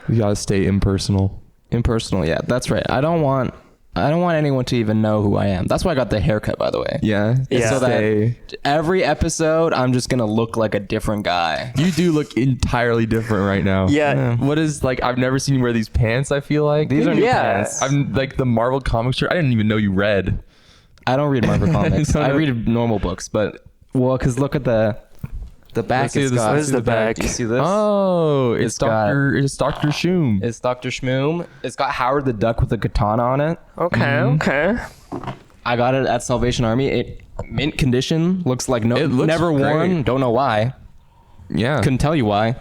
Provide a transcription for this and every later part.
You gotta stay impersonal. Impersonal, yeah, that's right. I don't want anyone to even know who I am. That's why I got the haircut, by the way. Yeah. So that every episode, I'm just gonna look like a different guy. You do look entirely different right now. Yeah. What is like? I've never seen you wear these pants. I feel like These are new pants. I'm like the Marvel comic shirt. I didn't even know you read. I don't read Marvel comics. I read normal books, but because look at the back. Let's see It's this. got, What is the back? you see this? Oh, it's It's got- Dr. Shun. It's Dr. Shmoom. It's got Howard the Duck with a katana on it. Okay. Okay. I got it at Salvation Army. It mint condition. Looks like It looks never worn. great. Don't know why. Yeah. Couldn't tell you why.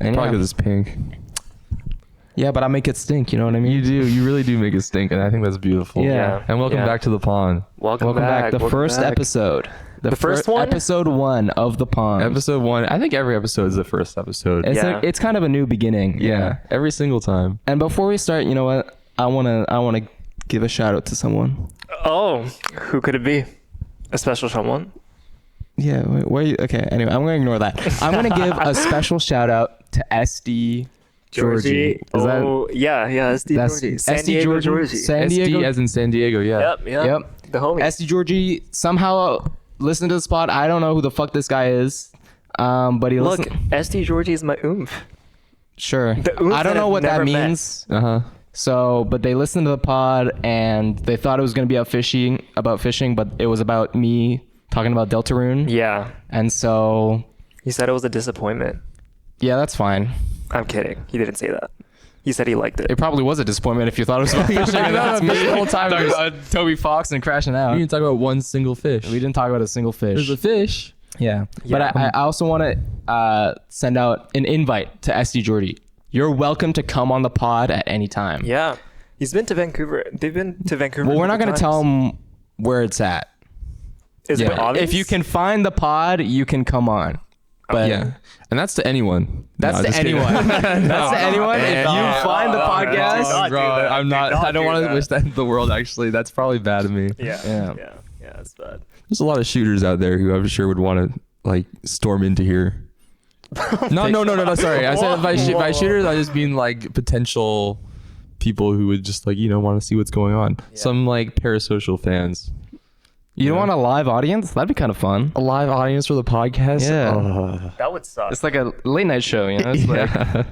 And Probably yeah. because it's pink. Yeah, but I make it stink. You know what I mean? You do. You really do make it stink, and I think that's beautiful. Yeah. And welcome Yeah. back to the pond. Welcome back. The Welcome first back. episode. The first one? Episode 1 of the pond. Episode 1. I think every episode is the first episode. It's kind of a new beginning. yeah. Every single time. And before we start, you know what? I wanna give a shout out to someone. Oh, who could it be? A special someone? Yeah. Where you? Okay. Anyway, I'm gonna ignore that. I'm gonna give a special shout out to SD Georgie. Is that? Oh, yeah. SD That's Georgie. San SD Diego Georgie. Georgie. San Diego. SD as in San Diego. Yeah. Yep. The homie. SD Georgie somehow listened to the spot. I don't know who the fuck this guy is. But he Look, listened. SD Georgie is my oomph. Sure. The oomph I don't that know I've what that never met. means. Uh-huh. So, but they listened to the pod and they thought it was going to be about fishing, but it was about me talking about Deltarune. Yeah. And so, He said it was a disappointment. yeah, that's fine. I'm kidding. He didn't say that. He said he liked it. It probably was a disappointment if you thought it was about fishing. And that's me the whole time. talking about Toby Fox and crashing out. We didn't talk about one single fish. We didn't talk about a single fish. There's a fish. Yeah. But I also want to send out an invite to SD Georgie. You're welcome to come on the pod at any time. Yeah. He's been to Vancouver. They've been to Vancouver. Well, we're not going to multiple tell times. him where it's at. Is it obvious? If you can find the pod, you can come on. But Yeah. And that's to anyone. that's No, to just kidding. anyone. That's to anyone. If No, you find the no, podcast, do not Bro, do that. I'm not. Do not I don't do want to that. wish that in the world. Actually, that's probably bad of me. Yeah. Yeah. That's bad. There's a lot of shooters out there who I'm sure would want to like storm into here. No. Sorry, I said by shooters, I just mean like potential people who would just like want to see what's going on. Some like parasocial fans. you don't want a live audience? That'd be kind of fun. A live audience for the podcast. Yeah. That would suck. It's like a late night show, you know? It's like, Yeah.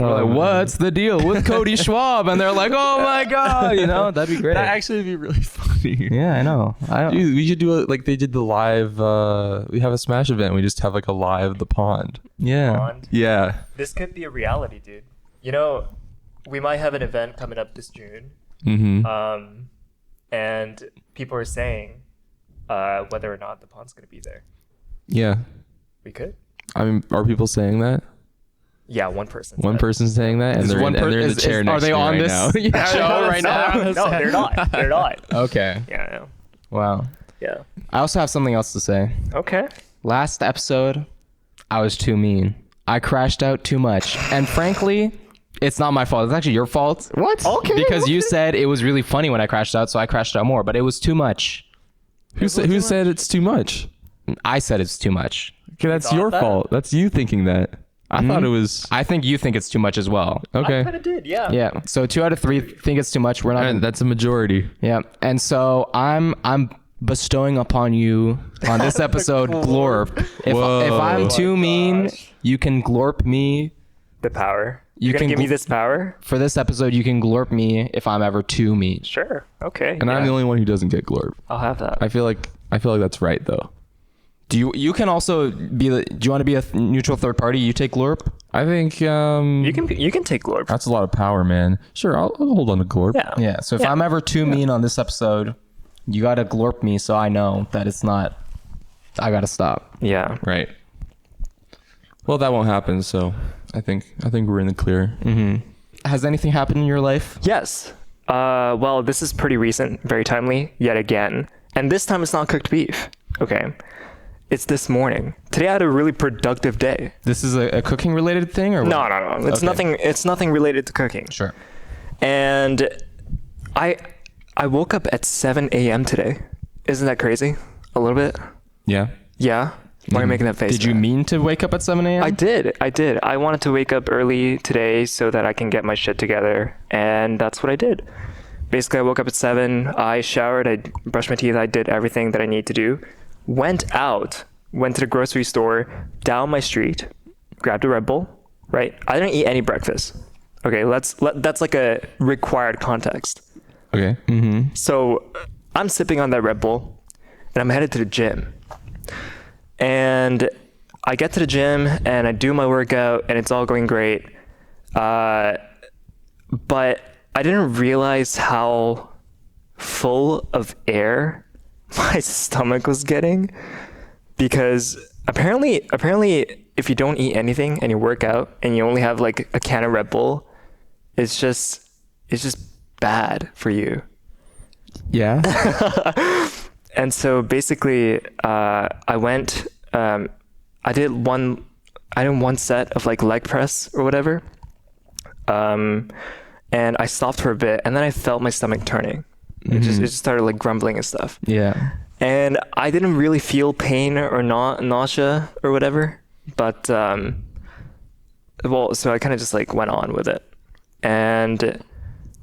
we're like, what's the deal with Cody Schwab? And they're like, oh my God, that'd be great. That actually would be really funny. Yeah, I know. Dude, we should do it like they did the live. We have a Smash event. We just have like a live the pond. Yeah. Bond. Yeah. This could be a reality, dude. We might have an event coming up this June. Mm-hmm. And people are saying whether or not the pond's going to be there. Yeah. We could? I mean, are people saying that? Yeah, one person. One said. person's saying that, and Is they're, one and they're in the chair next are they to me on right this now. show right now? No, they're not. They're not. Okay. Yeah. Wow. Yeah. I also have something else to say. Okay. Last episode, I was too mean. I crashed out too much. And frankly, it's not my fault. It's actually your fault. What? Okay. Because you said it was really funny when I crashed out, so I crashed out more. But it was too much. Who said it's too much? I said it's too much. Okay, that's thought your that? fault. That's you thinking that. I thought it was I think you think it's too much as well. I okay. kind of did, yeah. Yeah. So 2 out of 3 think it's too much. We're not. And that's a majority. Yeah. And so I'm bestowing upon you on this episode glorp. If I'm too mean, you can glorp me. The power. You You're going can to give me gl- this power? For this episode, you can glorp me if I'm ever too mean. Sure. Okay. And I'm the only one who doesn't get glorp. I'll have that. I feel like that's right though. You can also be do you want to be a neutral third party? You take glorp. I think You can take glorp. that's a lot of power, man. Sure, I'll hold on to glorp. Yeah. Yeah. So if I'm ever too mean on this episode, you gotta glorp me so I know that it's not. I gotta stop. Yeah. Right. Well, that won't happen. So I think we're in the clear. Has anything happened in your life? Yes. Well, this is pretty recent, very timely, yet again. And this time it's not cooked beef. Okay. It's this morning. Today I had a really productive day. This is a cooking related thing, or what? No. It's Okay. nothing. It's nothing related to cooking. Sure. And I woke up at 7 a.m. today. Isn't that crazy? A little bit. Yeah. Yeah. Why are you making that face? Did you mean to wake up at 7 a.m.? I did. I wanted to wake up early today so that I can get my shit together, and that's what I did. Basically, I woke up at 7. I showered. I brushed my teeth. I did everything that I need to do. Went to the grocery store down my street, grabbed a Red Bull. Right? I didn't eat any breakfast. Okay, that's like a required context. Okay. Mm-hmm. So I'm sipping on that Red Bull, and I'm headed to the gym. And I get to the gym, and I do my workout, and it's all going great. But I didn't realize how full of air my stomach was getting, because apparently if you don't eat anything and you work out and you only have like a can of Red Bull, it's just bad for you. Yeah. And so basically, I did one set of like leg press or whatever. And I stopped for a bit, and then I felt my stomach turning. It just started like grumbling and stuff. Yeah. And I didn't really feel pain or nausea or whatever, but so I kind of just like went on with it. And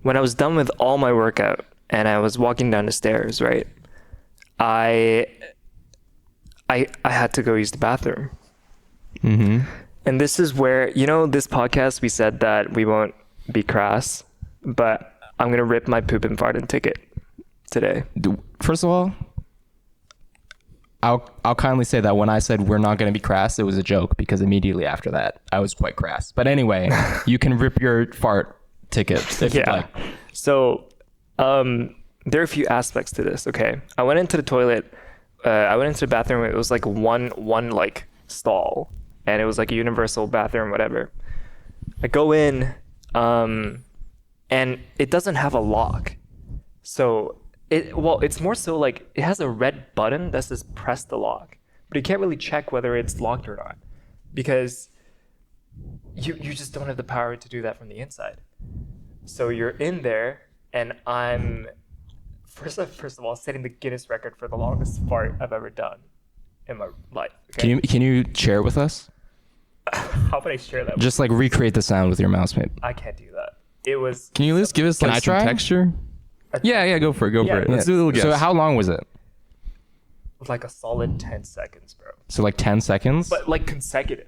when I was done with all my workout and I was walking down the stairs, right, I had to go use the bathroom. Mm-hmm. And this is where, this podcast, we said that we won't be crass, but I'm gonna rip my poop and fart and ticket today. First of all, I'll kindly say that when I said we're not going to be crass, it was a joke, because immediately after that, I was quite crass. But anyway, you can rip your fart ticket if you'd like. So there are a few aspects to this. Okay. I went into the toilet. I went into the bathroom. It was like one like stall, and it was like a universal bathroom, whatever. I go in, and it doesn't have a lock. So it's more so like it has a red button that says press the lock, but you can't really check whether it's locked or not, because you just don't have the power to do that from the inside. So you're in there, and I'm first of all setting the Guinness record for the longest fart I've ever done in my life. Okay? Can you share it with us? How would I share that? Just like recreate the sound with your mouse, mate. I can't do that. It was. Can you at least give us Can like I some try? texture? Yeah, go for it. Go for it. Let's do a little guess. So how long was it? Like a solid 10 seconds, bro. So like 10 seconds? But like consecutive.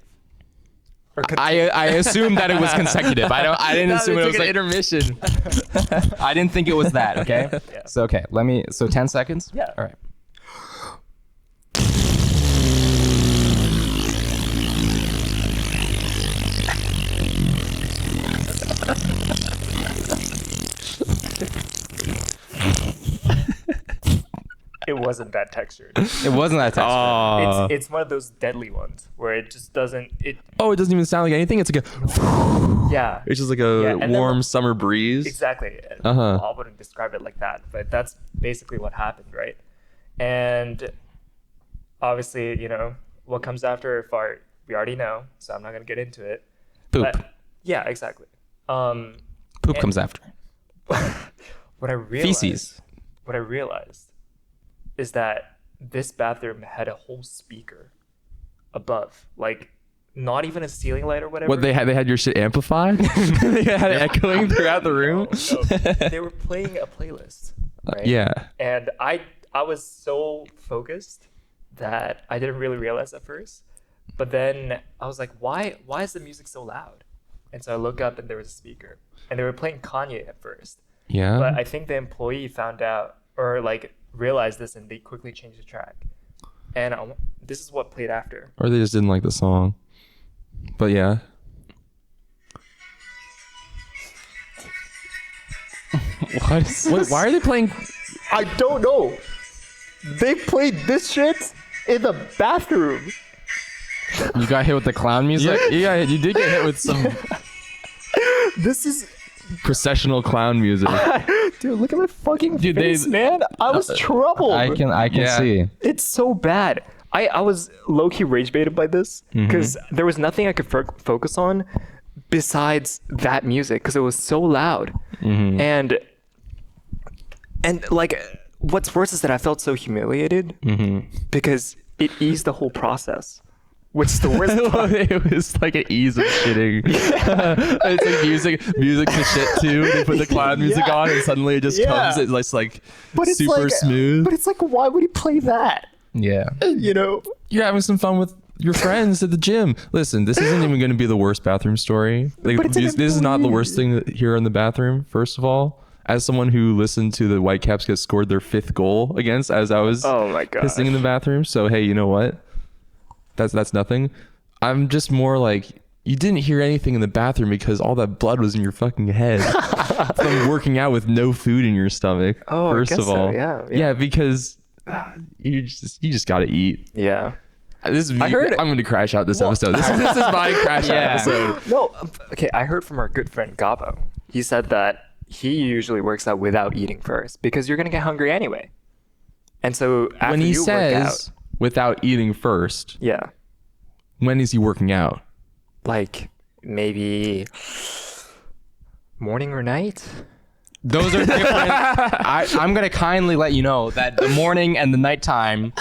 Or I assumed that it was consecutive. I didn't assume it was like intermission. I didn't think it was that, okay? Yeah. So okay, so 10 seconds? Yeah. All right. It wasn't that textured. It wasn't that texture. It's one of those deadly ones where it just doesn't. It doesn't even sound like anything. It's like Yeah. it's just like a and warm then summer breeze. Exactly. Uh-huh. I wouldn't describe it like that, but that's basically what happened, right? And obviously, what comes after a fart, we already know, so I'm not gonna get into it. Poop. But, yeah, exactly. Poop comes after. What I realized. Feces. What I realized is that this bathroom had a whole speaker above, like not even a ceiling light or whatever. What they had your shit amplified? They had it echoing throughout the room. No. They were playing a playlist, right? Yeah. And I was so focused that I didn't really realize at first. But then I was like, why is the music so loud? And so I look up, and there was a speaker, and they were playing Kanye at first. Yeah. But I think the employee found out, or like realized this, and they quickly changed the track. And this is what played after. Or they just didn't like the song. But yeah. What is this? Why are they playing? I don't know. They played this shit in the bathroom. You got hit with the clown music? Yeah, you did get hit with some This is. processional clown music. Dude, look at my fucking Dude, face, man. I was troubled. I can see. It's so bad. I was low-key rage baited by this because there was nothing I could focus on besides that music, because it was so loud. And like, what's worse is that I felt so humiliated because it eased the whole process. Which is the worst part. It was like an ease of shitting. It's like music to shit to. They put the cloud music on, and suddenly it just comes. It's like super smooth. But it's like, why would he play that? Yeah. You know? You're having some fun with your friends at the gym. Listen, this isn't even going to be the worst bathroom story. Like, But it's this is not the worst thing to hear in the bathroom. First of all, as someone who listened to the Whitecaps get scored their 5th goal against, as I was Oh my god. pissing in the bathroom. So hey, you know what? That's nothing. I'm just more like, you didn't hear anything in the bathroom because all that blood was in your fucking head from working out with no food in your stomach. Oh, first I guess of all, so, yeah. because you just gotta eat. Yeah. This is me. I heard- I'm going to crash out this episode. This is my crash out episode. No, okay, I heard from our good friend Gabo. He said that he usually works out without eating first because you're going to get hungry anyway. And so after When he you work out, says without eating first, yeah, when is he working out? like maybe morning or night? Those are different. I'm going to kindly let you know that the morning and the nighttime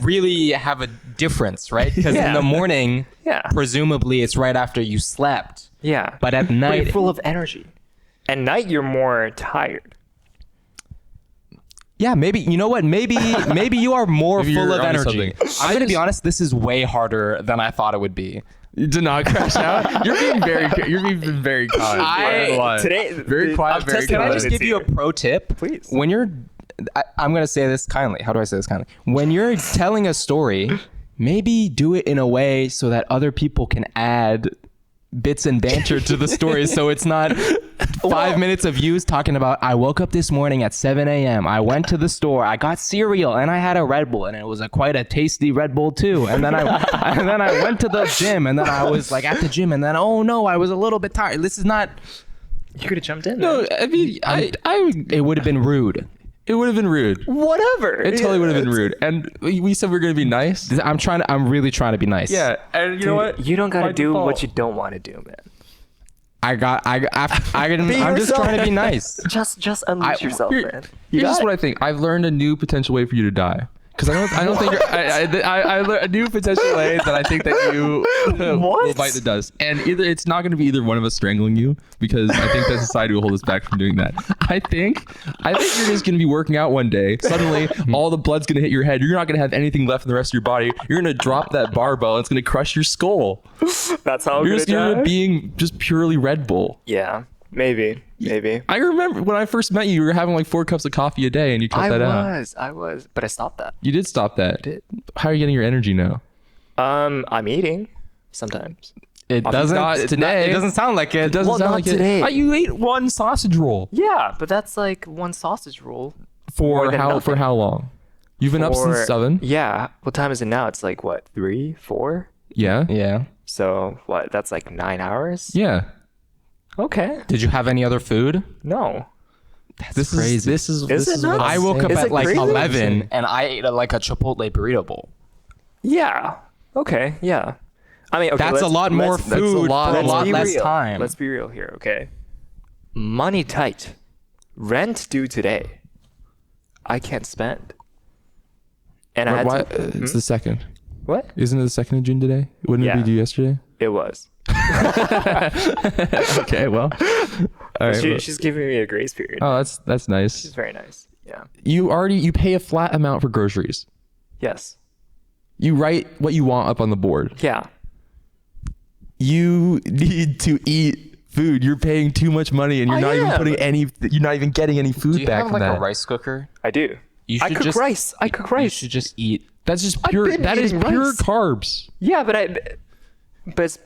really have a difference, right? Because in the morning, presumably it's right after you slept. Yeah. But at But night, you're full of energy. At night, you're more tired. yeah, maybe, you know what? Maybe you are more Maybe full you're of onto energy. something. I'm going to be honest, this is way harder than I thought it would be. You did not crash out. You're being very kind. I'm not gonna lie. Very quiet, very Can I kind. just give you a pro tip? Please. When you're, I'm going to say this kindly. How do I say this kindly? When you're telling a story, maybe do it in a way so that other people can add bits and banter to the story, so it's not 5 minutes of you talking about, I woke up this morning at 7 a.m. I went to the store, I got cereal, and I had a Red Bull, and it was quite a tasty Red Bull too. And then I went to the gym, and then I was like at the gym, and then oh no, I was a little bit tired. This is not. You could have jumped in. No, I mean, It would have been rude. it would have been rude. Whatever. It totally would have been rude. And we said we are going to be nice. I'm really trying to be nice. Yeah, and you know what? You don't got By to do default. what you don't want to do, man. I'm just trying to be nice. Just unleash yourself, Here- man. Here's just what I think. I've learned a new potential way for you to die. Because I don't think you're, I learned a new potential way that I think that you will bite the dust. And it's not going to be either one of us strangling you, because I think that society will hold us back from doing that. I think you're just going to be working out one day. Suddenly, all the blood's going to hit your head. You're not going to have anything left in the rest of your body. You're going to drop that barbell. And it's going to crush your skull. That's how You're being just purely Red Bull. Yeah, maybe. I remember when I first met you, you were having like 4 cups of coffee a day, and you cut that out. I was, but I stopped that. You did stop that. did. How are you getting your energy now? I'm eating sometimes. It doesn't not today. It doesn't sound like it. It doesn't Well, sound not like today. it. You ate 1 sausage roll Yeah, but that's like one sausage roll. for More than how nothing. long? You've been up since 7. Yeah. What time is it now? It's like what, 3, 4? Yeah. Yeah. So what? That's like 9 hours. Yeah. Okay. Did you have any other food? No. This crazy. is this is Is this it is not? what I I'm woke up saying. Is at it like crazy? 11 and I ate like a Chipotle burrito bowl. Yeah. Okay. Yeah. I mean, okay, That's a lot more that's a food lot for a more. lot be less real. time. Let's be real here, okay? Money tight. Rent due today. I can't spend. And I had Why, to, it's the 2nd. what? Isn't it the 2nd of June today? Wouldn't it be Yeah. due yesterday? It was. Okay, well. All right. well- She's giving me a grace period. Oh, that's nice. It's very nice. Yeah. You pay a flat amount for groceries. Yes. You write what you want up on the board. Yeah. You need to eat food. You're paying too much money, and you're I not even am. putting any. You're not even getting any food Do you back have from like that. a rice cooker? I do. You I should cook just- rice. I cook You rice. should just eat. That's just pure. been That is eating pure rice. carbs. Yeah, but it's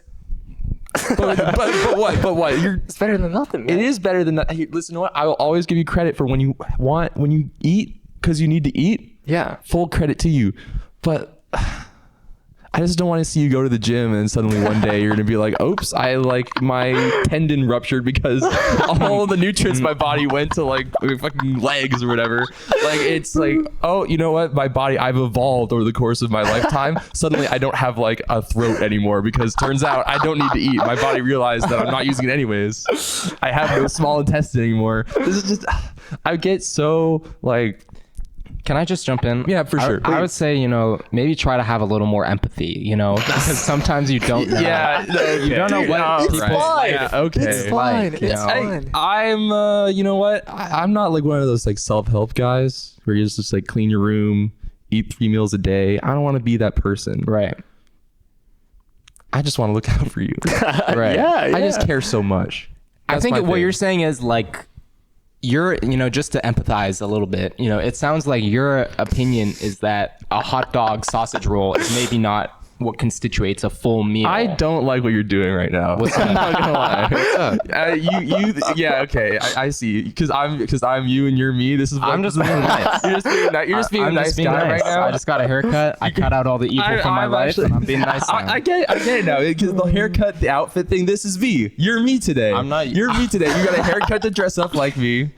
But what? But what? it's better than nothing, man. It is better than that. Hey, listen to what I will always give you credit for when you eat because you need to eat. Yeah. Full credit to you, but I just don't want to see you go to the gym and suddenly one day you're gonna be like, "Oops, my tendon ruptured because all the nutrients my body went to like my fucking legs or whatever." Like it's like, oh, you know what? My body, I've evolved over the course of my lifetime. Suddenly, I don't have like a throat anymore because turns out I don't need to eat. My body realized that I'm not using it anyways. I have no small intestine anymore. This is just, I get so like Can I just jump in? Yeah, for sure. I would say, maybe try to have a little more empathy, because sometimes you don't know. You don't know what people fine. Yeah, okay. It's fine. Like, you It's know. fine. I'm you know what? I'm not like one of those like self-help guys where you just like clean your room, eat 3 meals a day. I don't want to be that person. Right. I just want to look out for you. Right. Yeah. I just care so much. I That's think my what thing. you're saying is like you're, just to empathize a little bit, it sounds like your opinion is that a hot dog sausage roll is maybe not what constitutes a full meal. I don't like what you're doing right now. I'm not gonna lie. What's up? Yeah, okay. I see. Because I'm you and you're me. This is what I'm just being nice. You're just being nice. You're just being a nice guy right now. I just got a haircut. I cut out all the evil from my I'm life, actually- and I'm being nice. Now. I get it now because the haircut, the outfit thing. This is me. You're me today. I'm not- You're me today. You got a haircut to dress up like me.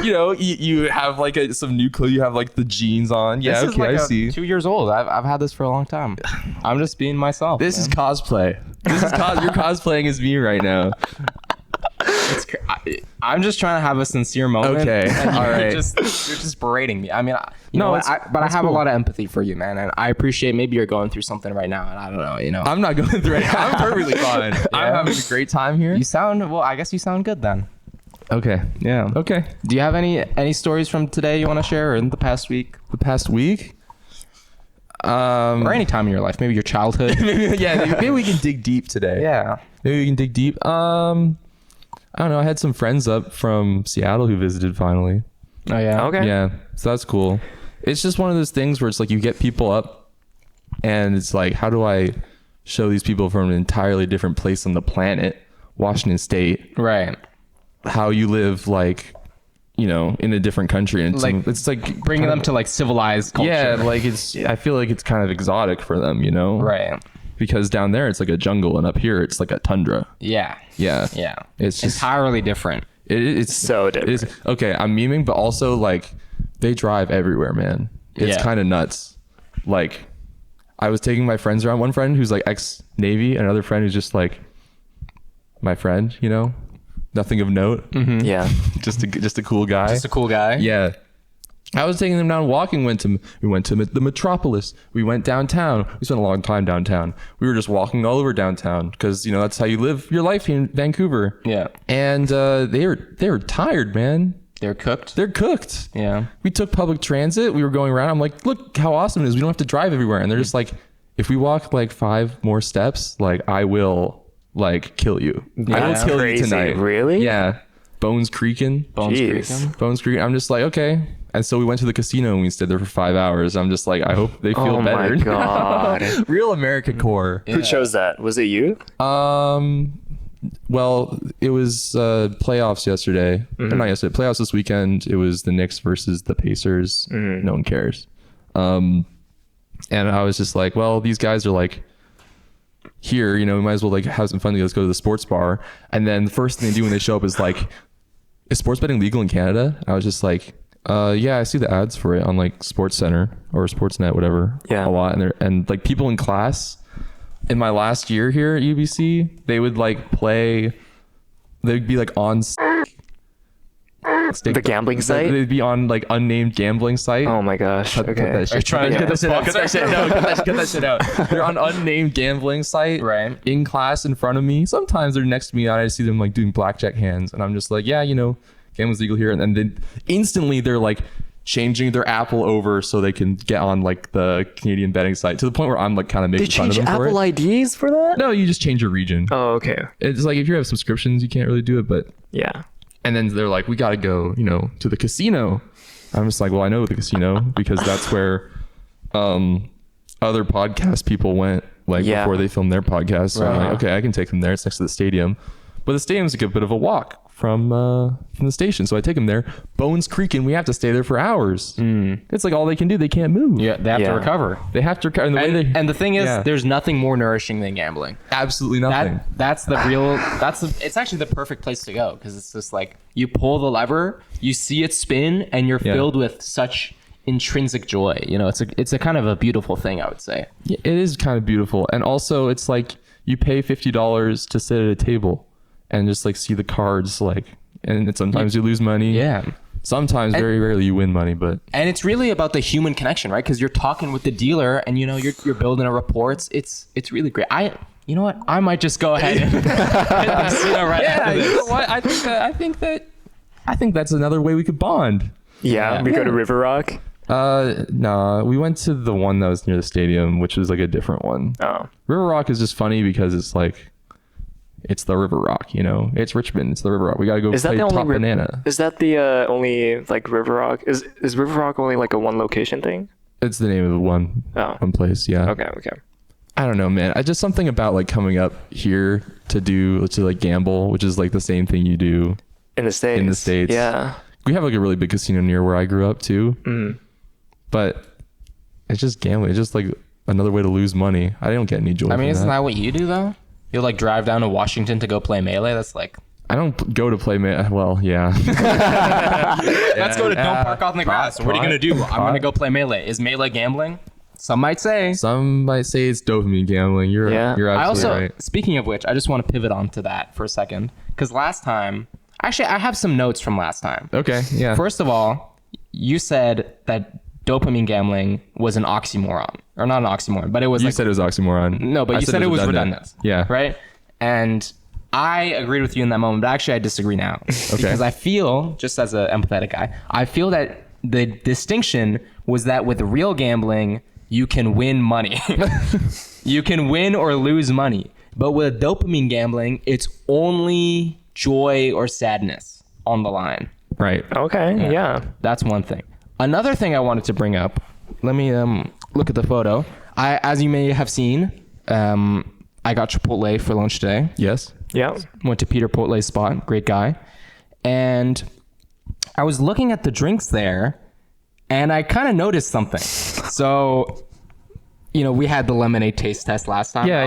You have like some new clothes. You have like the jeans on. Yeah, This is okay, like I see. 2 years old. I've had this for a long time. I'm just being myself. This is cosplay. This is you're cosplaying as me right now. I'm just trying to have a sincere moment. Okay, and all right. You're just berating me. I mean, No, I it's- but I that's have cool. a lot of empathy for you, man, and I appreciate maybe you're going through something right now, and I don't know. I'm not going through it. I'm perfectly fine. I'm having a great time here. You sound well. I guess you sound good then. Okay. Yeah. Okay. Do you have any stories from today you want to share, or in the past week, The past week. or any time in your life? Maybe your childhood. maybe we can dig deep today. Yeah. Maybe we can dig deep. I don't know. I had some friends up from Seattle who visited finally. Oh yeah. Okay. Yeah, so that's cool. It's just one of those things where it's like you get people up, and it's like, how do I show these people from an entirely different place on the planet, Washington State, Right. how you live like, in a different country, and it's like Bringing them to like civilized culture. yeah, like I feel like it's kind of exotic for them, Right. Because down there it's like a jungle, and up here it's like a tundra. Yeah. Yeah, Yeah. It's just entirely different. it's So It is, different. okay, I'm memeing, but also like they drive everywhere, man. It's Yeah. kind of nuts. Like I was taking my friends around. One friend who's like ex-Navy, another friend who's just like my friend, nothing of note, Yeah. just a cool guy. Just a cool guy. Yeah. I was taking them down walking. We went to the metropolis. We went downtown. We spent a long time downtown. We were just walking all over downtown because that's how you live your life in Vancouver. Yeah. And they were tired, man. They're cooked. They're cooked. Yeah. We took public transit. We were going around. I'm like, look how awesome it is. We don't have to drive everywhere. And they're just like, if we walk like 5 more steps, like I will like kill you. I will That's kill crazy. you tonight. Really? Yeah. Bones creaking. Jeez. Bones creaking. I'm just like, okay. And so we went to the casino and we stayed there for 5 hours. I'm just like, I hope they feel Oh my better. God. Real America core. Who chose that? Was it you? Well, it was playoffs yesterday. Or not yesterday. Playoffs this weekend. It was the Knicks versus the Pacers. No one cares. And I was just like, well, these guys are like here, we might as well like have some fun. Let's go to the sports bar. And then the first thing they do when they show up is like, is sports betting legal in Canada? I was just like, yeah, I see the ads for it on like Sports Center or Sportsnet, whatever. Yeah. A lot. And like people in class in my last year here at UBC, they would like play, they'd be like on The gambling site? They'd be on like unnamed gambling site. Oh my gosh. Cut Okay. that shit. trying to Cut that shit out. Cut that shit out. Cut that shit out. They're on unnamed gambling site. Right. In class in front of me. Sometimes they're next to me and I see them like doing blackjack hands. And I'm just like, yeah, gambling's legal here. And then instantly they're like changing their Apple over so they can get on like the Canadian betting site to the point where I'm like kind of They making fun of change them for Apple it. IDs for that? No, you just change your region. Oh, okay. It's like if you have subscriptions, you can't really do it. But Yeah. and then they're like, we got to go, to the casino. I'm just like, well, I know the casino because that's where other podcast people went Yeah. before they filmed their podcast. So I'm Right. like, okay, I can take them there. It's next to the stadium. But the stadium's like a bit of a walk from the station. So I take them there. Bones creaking. We have to stay there for hours. It's like all they can do. They can't move. Yeah. They have to Yeah. recover. They have to recover. And the way they, And the thing is, Yeah. there's nothing more nourishing than gambling. absolutely nothing. That's the real. It's actually the perfect place to go because it's just like you pull the lever, you see it spin, and you're Yeah. filled with such intrinsic joy. It's a kind of a beautiful thing, I would say. Yeah, it is kind of beautiful. And also it's like you pay $50 to sit at a table and just like see the cards and sometimes you lose money. Yeah. Sometimes, very rarely, you win money, but And it's really about the human connection, right? Because you're talking with the dealer, and you're building a rapport. It's really great. You know what? I might just go ahead and you know what? I think that's another way we could bond. Yeah, we go to River Rock. No, we went to the one that was near the stadium, which was like a different one. Oh, River Rock is just funny because it's like, it's the River Rock, it's Richmond, it's the River Rock. We gotta go is that play the Top only Banana. Is that the only like River Rock? Is River Rock only like a one location thing? It's the name of the one place. Yeah. Okay. I don't know, man. I just something about like coming up here to like gamble, which is like the same thing you do In the States. Yeah. We have like a really big casino near where I grew up too. Mm. But it's just gambling. It's just like another way to lose money. I don't get any joy. I mean, from isn't that. that what you do though? You'll like drive down to Washington to go play Melee. That's like, I don't go to play. Well, yeah. let's go to Don't Park on the Grass. What are you gonna do? I'm gonna go play Melee. Is Melee gambling? Some might say. Some might say it's dopamine gambling. You're absolutely I also, right. speaking of which, I just want to pivot onto that for a second because last time, actually, I have some notes from last time. Okay. Yeah. First of all, you said that dopamine gambling was an oxymoron, or not an oxymoron, but it was. You said it was oxymoron. No, but you said it was redundant. Yeah. Right. And I agreed with you in that moment, but actually I disagree now. Because I feel, just as an empathetic guy, I feel that the distinction was that with real gambling, you can win money. You can win or lose money. But with dopamine gambling, it's only joy or sadness on the line. Right. Okay. Yeah. That's one thing. Another thing I wanted to bring up, let me look at the photo. As you may have seen, I got Chipotle for lunch today. Yes. Yeah. Went to Peter Portlay's spot. Great guy. And I was looking at the drinks there, and I kind of noticed something. So, we had the lemonade taste test last time. Yeah.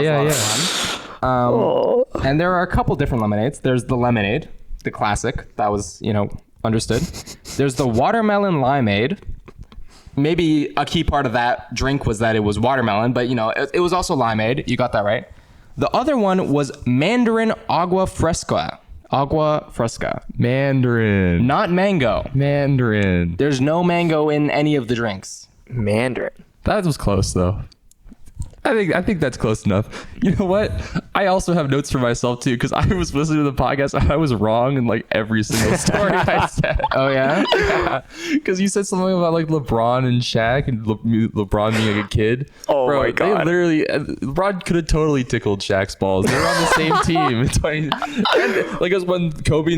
And there are a couple different lemonades. There's the lemonade, the classic. That was, understood. There's the watermelon limeade. Maybe a key part of that drink was that it was watermelon, but, it was also limeade. You got that right. The other one was Mandarin Agua Fresca. Mandarin. Not mango. Mandarin. There's no mango in any of the drinks. Mandarin. That was close though. I think that's close enough. You know what? I also have notes for myself too, because I was listening to the podcast and I was wrong in like every single story I said. Oh yeah? Yeah. Because you said something about like LeBron and Shaq and LeBron being like a kid. Oh my God. They literally, LeBron could have totally tickled Shaq's balls. They were on the same team. Like it was when Kobe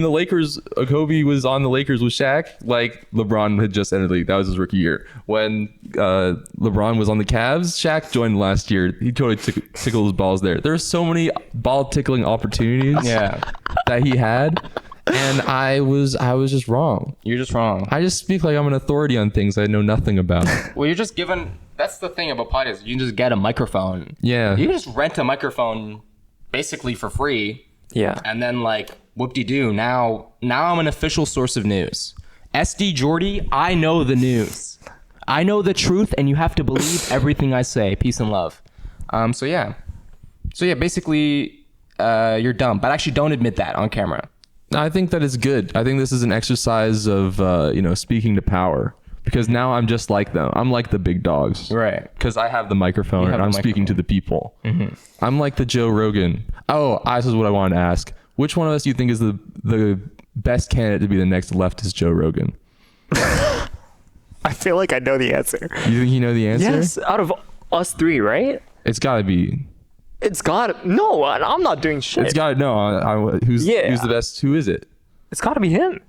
was on the Lakers with Shaq, like LeBron had just entered the league. That was his rookie year. When LeBron was on the Cavs, Shaq joined last year. He totally tickled his balls there. There were so many ball tickling opportunities that he had, and I was just wrong. You're just wrong. I just speak like I'm an authority on things I know nothing about. Well, you're just given. That's the thing about podcasts. You can just get a microphone. Yeah. You can just rent a microphone basically for free. Yeah. And then like whoop-de-doo. Now I'm an official source of news. SD Jordy, I know the news. I know the truth, and you have to believe everything I say. Peace and love. So yeah, basically, you're dumb, but actually don't admit that on camera. I think that is good. I think this is an exercise of, speaking to power, because now I'm just like them. I'm like the big dogs. Right. Because I have the microphone and I'm speaking to the people. Mm-hmm. I'm like the Joe Rogan. Oh, this is what I wanted to ask. Which one of us do you think is the best candidate to be the next leftist Joe Rogan? I feel like I know the answer. You think you know the answer? Yes, out of us three, right? It's got to be. No, I'm not doing shit. It's got to, no, who's the best? Who is it? It's got to be him.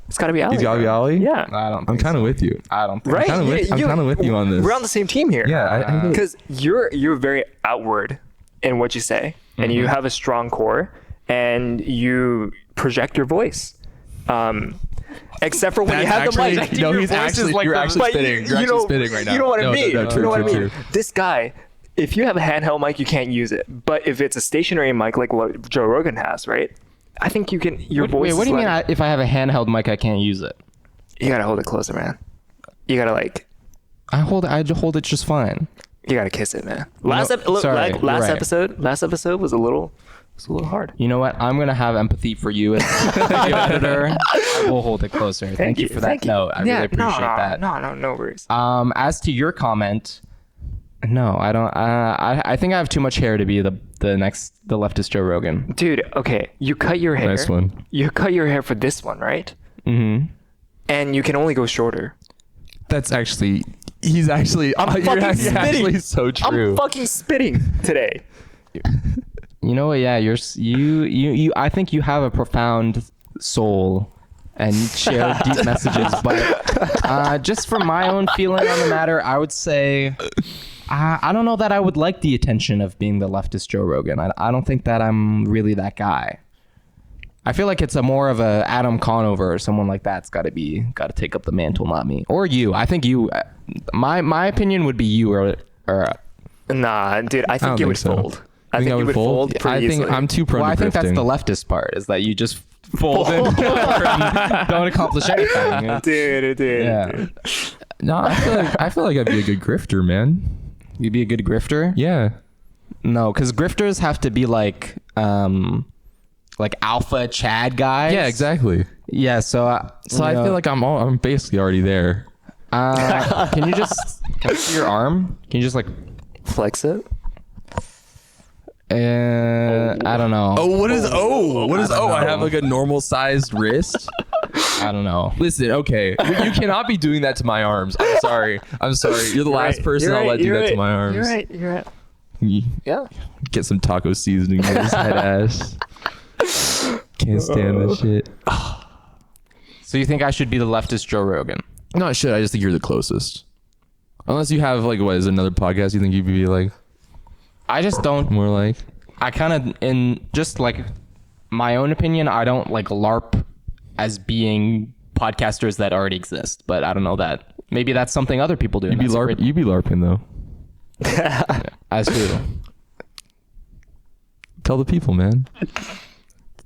It's got to be Ali. He's got to be Ali? Yeah. I'm kind of with you. I don't think Right? I'm kind of with you on this. We're on the same team here. Yeah, I Because you're very outward in what you say, and you have a strong core, and you project your voice. Except for when you have the mic. No, you're actually spitting. You're actually spitting right now. You know what I mean? True, you know what I mean? true. This guy, if you have a handheld mic, you can't use it. But if it's a stationary mic like what Joe Rogan has, right? I think you can. Your voice. Wait, what do you mean? like, If I have a handheld mic, I can't use it? you gotta hold it closer, man. You gotta I hold it just fine. you gotta kiss it, man. Last Last episode was a little It's a little hard. You know what? I'm gonna have empathy for you as the video editor. I will hold it closer. Thank you for that note. I really appreciate that. No worries. As to your comment, no, I don't. I think I have too much hair to be the leftist Joe Rogan. Dude, okay, you cut your hair. Nice one. You cut your hair for this one, right? Mm-hmm. And you can only go shorter. That's actually. He's actually. I'm you're fucking actually spitting. so true. I'm fucking spitting today. You know what? Yeah, you. I think you have a profound soul and share deep messages. But just from my own feeling on the matter, I would say I don't know that I would like the attention of being the leftist Joe Rogan. I don't think that I'm really that guy. I feel like it's a more of a Adam Conover or someone like that's got to take up the mantle, not me or you. I think you. My opinion would be you or. Nah, dude, I think you would fold. I think you would fold. I think easily. I'm too prone to I think that's grifting. the leftist part is that you just fold and don't accomplish anything. Dude. Yeah. No, I feel like I'd be a good grifter, man. You'd be a good grifter? Yeah. No, because grifters have to be like alpha Chad guys. Yeah, exactly. Yeah, so I feel like I'm basically already there. can you see your arm? Can you just like Flex it. I don't know. What is I have like a normal sized wrist. I don't know. Listen, okay, you cannot be doing that to my arms. I'm sorry. You're the last person I'll let do that to my arms. You're right. Yeah. Get some taco seasoning in his head ass. Can't stand this shit. So you think I should be the leftist Joe Rogan? No, I should. I just think you're the closest. Unless you have like what is another podcast you think you'd be like I just don't. more like. I kind of, in just like my own opinion, I don't like LARP as being podcasters that already exist. But I don't know that. Maybe that's something other people do. You'd be LARPing though. As who? Tell the people, man.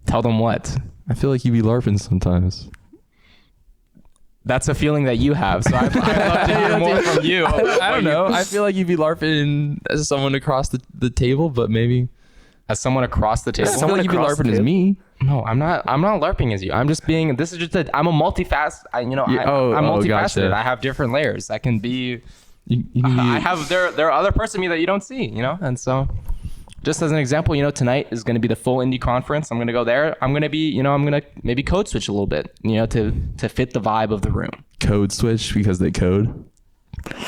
Tell them what? I feel like you'd be LARPing sometimes. That's a feeling that you have. So I'd love to hear more from you. I don't know. I feel like you'd be LARPing as someone across the table, but maybe As someone across the table. I feel like you'd be LARPing as me. No, I'm not LARPing as you. I'm just being. This is just I'm a multifaceted. I'm multifaceted. Gotcha. I have different layers. I can be. You can be- I have there are other parts of me that you don't see. And so. Just as an example, tonight is going to be the full indie conference. I'm going to go there. I'm going to be, I'm going to maybe code switch a little bit, to fit the vibe of the room. Code switch because they code.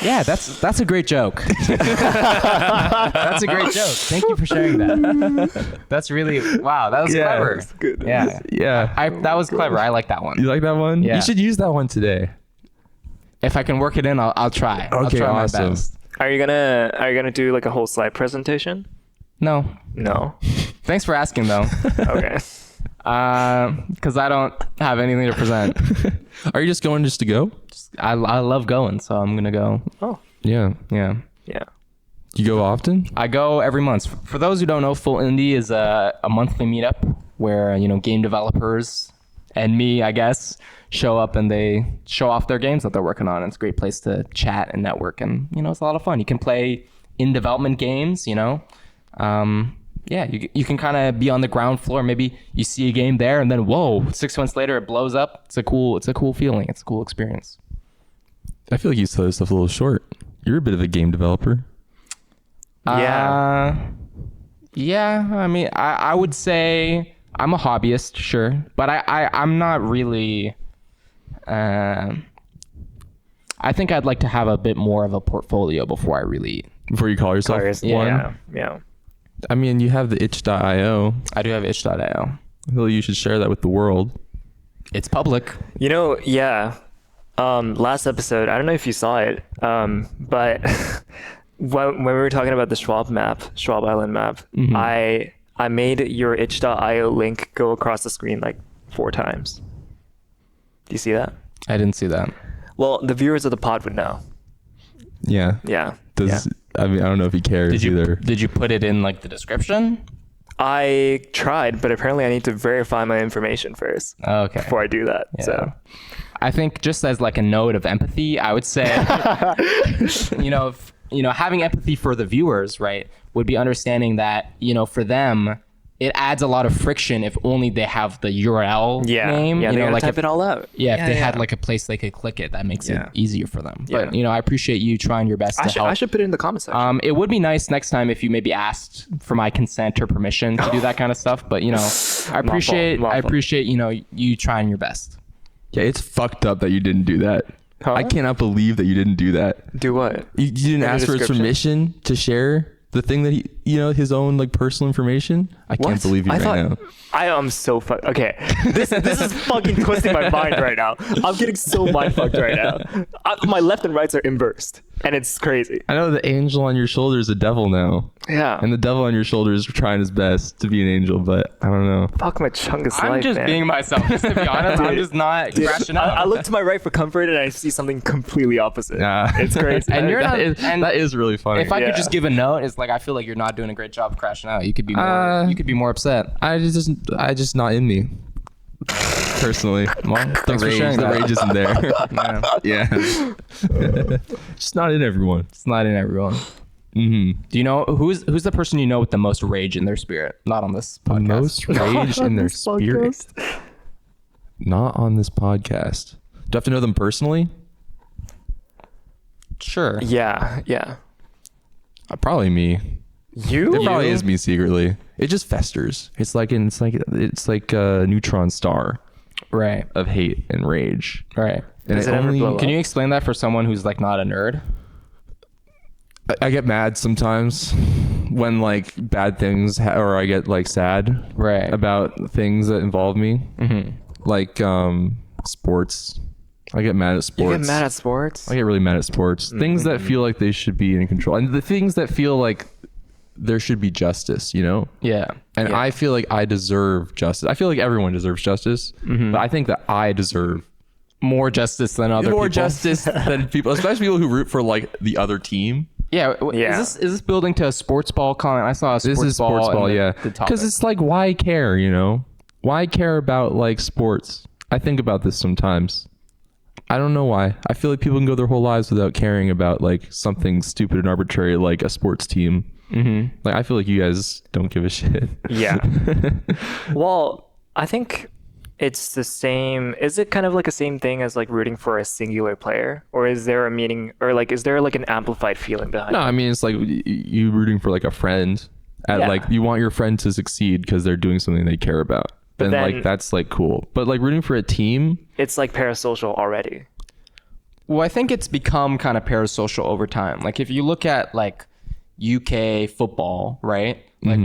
Yeah, that's a great joke. That's a great joke. Thank you for sharing that. That's really wow. That was clever. That's good. Yeah, that was clever. I like that one. You like that one? Yeah. You should use that one today. If I can work it in, I'll try. I'll Okay, try awesome. my best. Are you gonna do like a whole slide presentation? No. Thanks for asking though. Okay. Because I don't have anything to present. Are you just going to go? I love going, so I'm gonna go. Oh. Yeah. Yeah. You go often? I go every month. For those who don't know, Full Indie is a monthly meetup where game developers and me, I guess, show up and they show off their games that they're working on. It's a great place to chat and network, and it's a lot of fun. You can play in development games. You can kind of be on the ground floor. Maybe you see a game there, and then 6 months later it blows up. It's a cool feeling. It's a cool experience. I feel like you sell yourself a little short. You're a bit of a game developer. Yeah. I mean, I would say I'm a hobbyist, sure, but I'm not really. I think I'd like to have a bit more of a portfolio before you call yourself one. Yeah. I mean, you have the itch.io. I do have itch.io. I feel like you should share that with the world. It's public. Yeah. Last episode, I don't know if you saw it, but when we were talking about the Schwab Island map, Mm-hmm. I made your itch.io link go across the screen like 4 times. Do you see that? I didn't see that. Well, the viewers of the pod would know. Yeah. Yeah. I mean, I don't know if he cares either. Did you put it in like the description? I tried, but apparently I need to verify my information first Okay. before I do that. Yeah. So I think just as like a note of empathy, I would say, having empathy for the viewers, right, would be understanding that, for them, it adds a lot of friction if only they have the URL name. Yeah, you they know, gotta like type if, it all out. yeah, if they had like a place they could click it, that makes it easier for them. But Yeah. I appreciate you trying your best to help. I should put it in the comment section. It would be nice next time if you maybe asked for my consent or permission to do that kind of stuff. But I appreciate you trying your best. Yeah, it's fucked up that you didn't do that. Huh? I cannot believe that you didn't do that. Do what? You didn't ask for his description? permission to share the thing that his own like personal information. I can't What? believe you now. I am so fucked. Okay, this is fucking twisting my mind right now. I'm getting so mind fucked right now. My left and rights are inversed, and it's crazy. I know the angel on your shoulder is a devil now. Yeah. And the devil on your shoulder is trying his best to be an angel, but I don't know. Fuck my chungus I'm life, just man. being myself. Just to be honest, I'm just not crashing out. I look to my right for comfort, and I see something completely opposite. Nah. It's crazy. And you're that not- is, and that is really funny. If I Yeah. could just give a note, it's like I feel like you're not doing a great job of crashing out. You could be more. You could be more upset. I just not in me. Personally. Well, The thanks for sharing the that. rage isn't there. Yeah. Just not in everyone. It's not in everyone. Mm-hmm. Do you know who's the person you know with the most rage in their spirit? Not on this podcast. Most rage in their spirit. Not on this podcast. Do I have to know them personally? Sure. Yeah. Probably me. You? It probably is me secretly. It just festers. It's like a neutron star Right. of hate and rage. Right. And Does it ever blow up? Can you explain that for someone who's like not a nerd? I get mad sometimes when like bad things or I get like sad Right. about things that involve me. Mm-hmm. Like sports. I get mad at sports. You get mad at sports? I get really mad at sports. Things that feel like they should be in control. And the things that feel like there should be justice, Yeah. And Yeah. I feel like I deserve justice. I feel like everyone deserves justice. But I think that I deserve More justice than other more people. justice than people, especially people who root for like the other team. Yeah. Yeah. Is this building to a sports ball comment? I saw a sports This is sports ball. ball, in yeah. the topic. Because it's like, why care, Why care about like sports? I think about this sometimes. I don't know why. I feel like people can go their whole lives without caring about like something stupid and arbitrary like a sports team. Mm-hmm. Like I feel like you guys don't give a shit. Yeah. Well, I think it's the same. Is it kind of like the same thing as like rooting for a singular player, or is there a meaning, or like is there like an amplified feeling behind No, it? I mean it's like you rooting for like a friend. Yeah. Like you want your friend to succeed because they're doing something they care about. But Then like then- that's like cool. But like rooting for a team, It's like parasocial already. Well, I think it's become kind of parasocial over time. Like if you look at like UK football, right? Like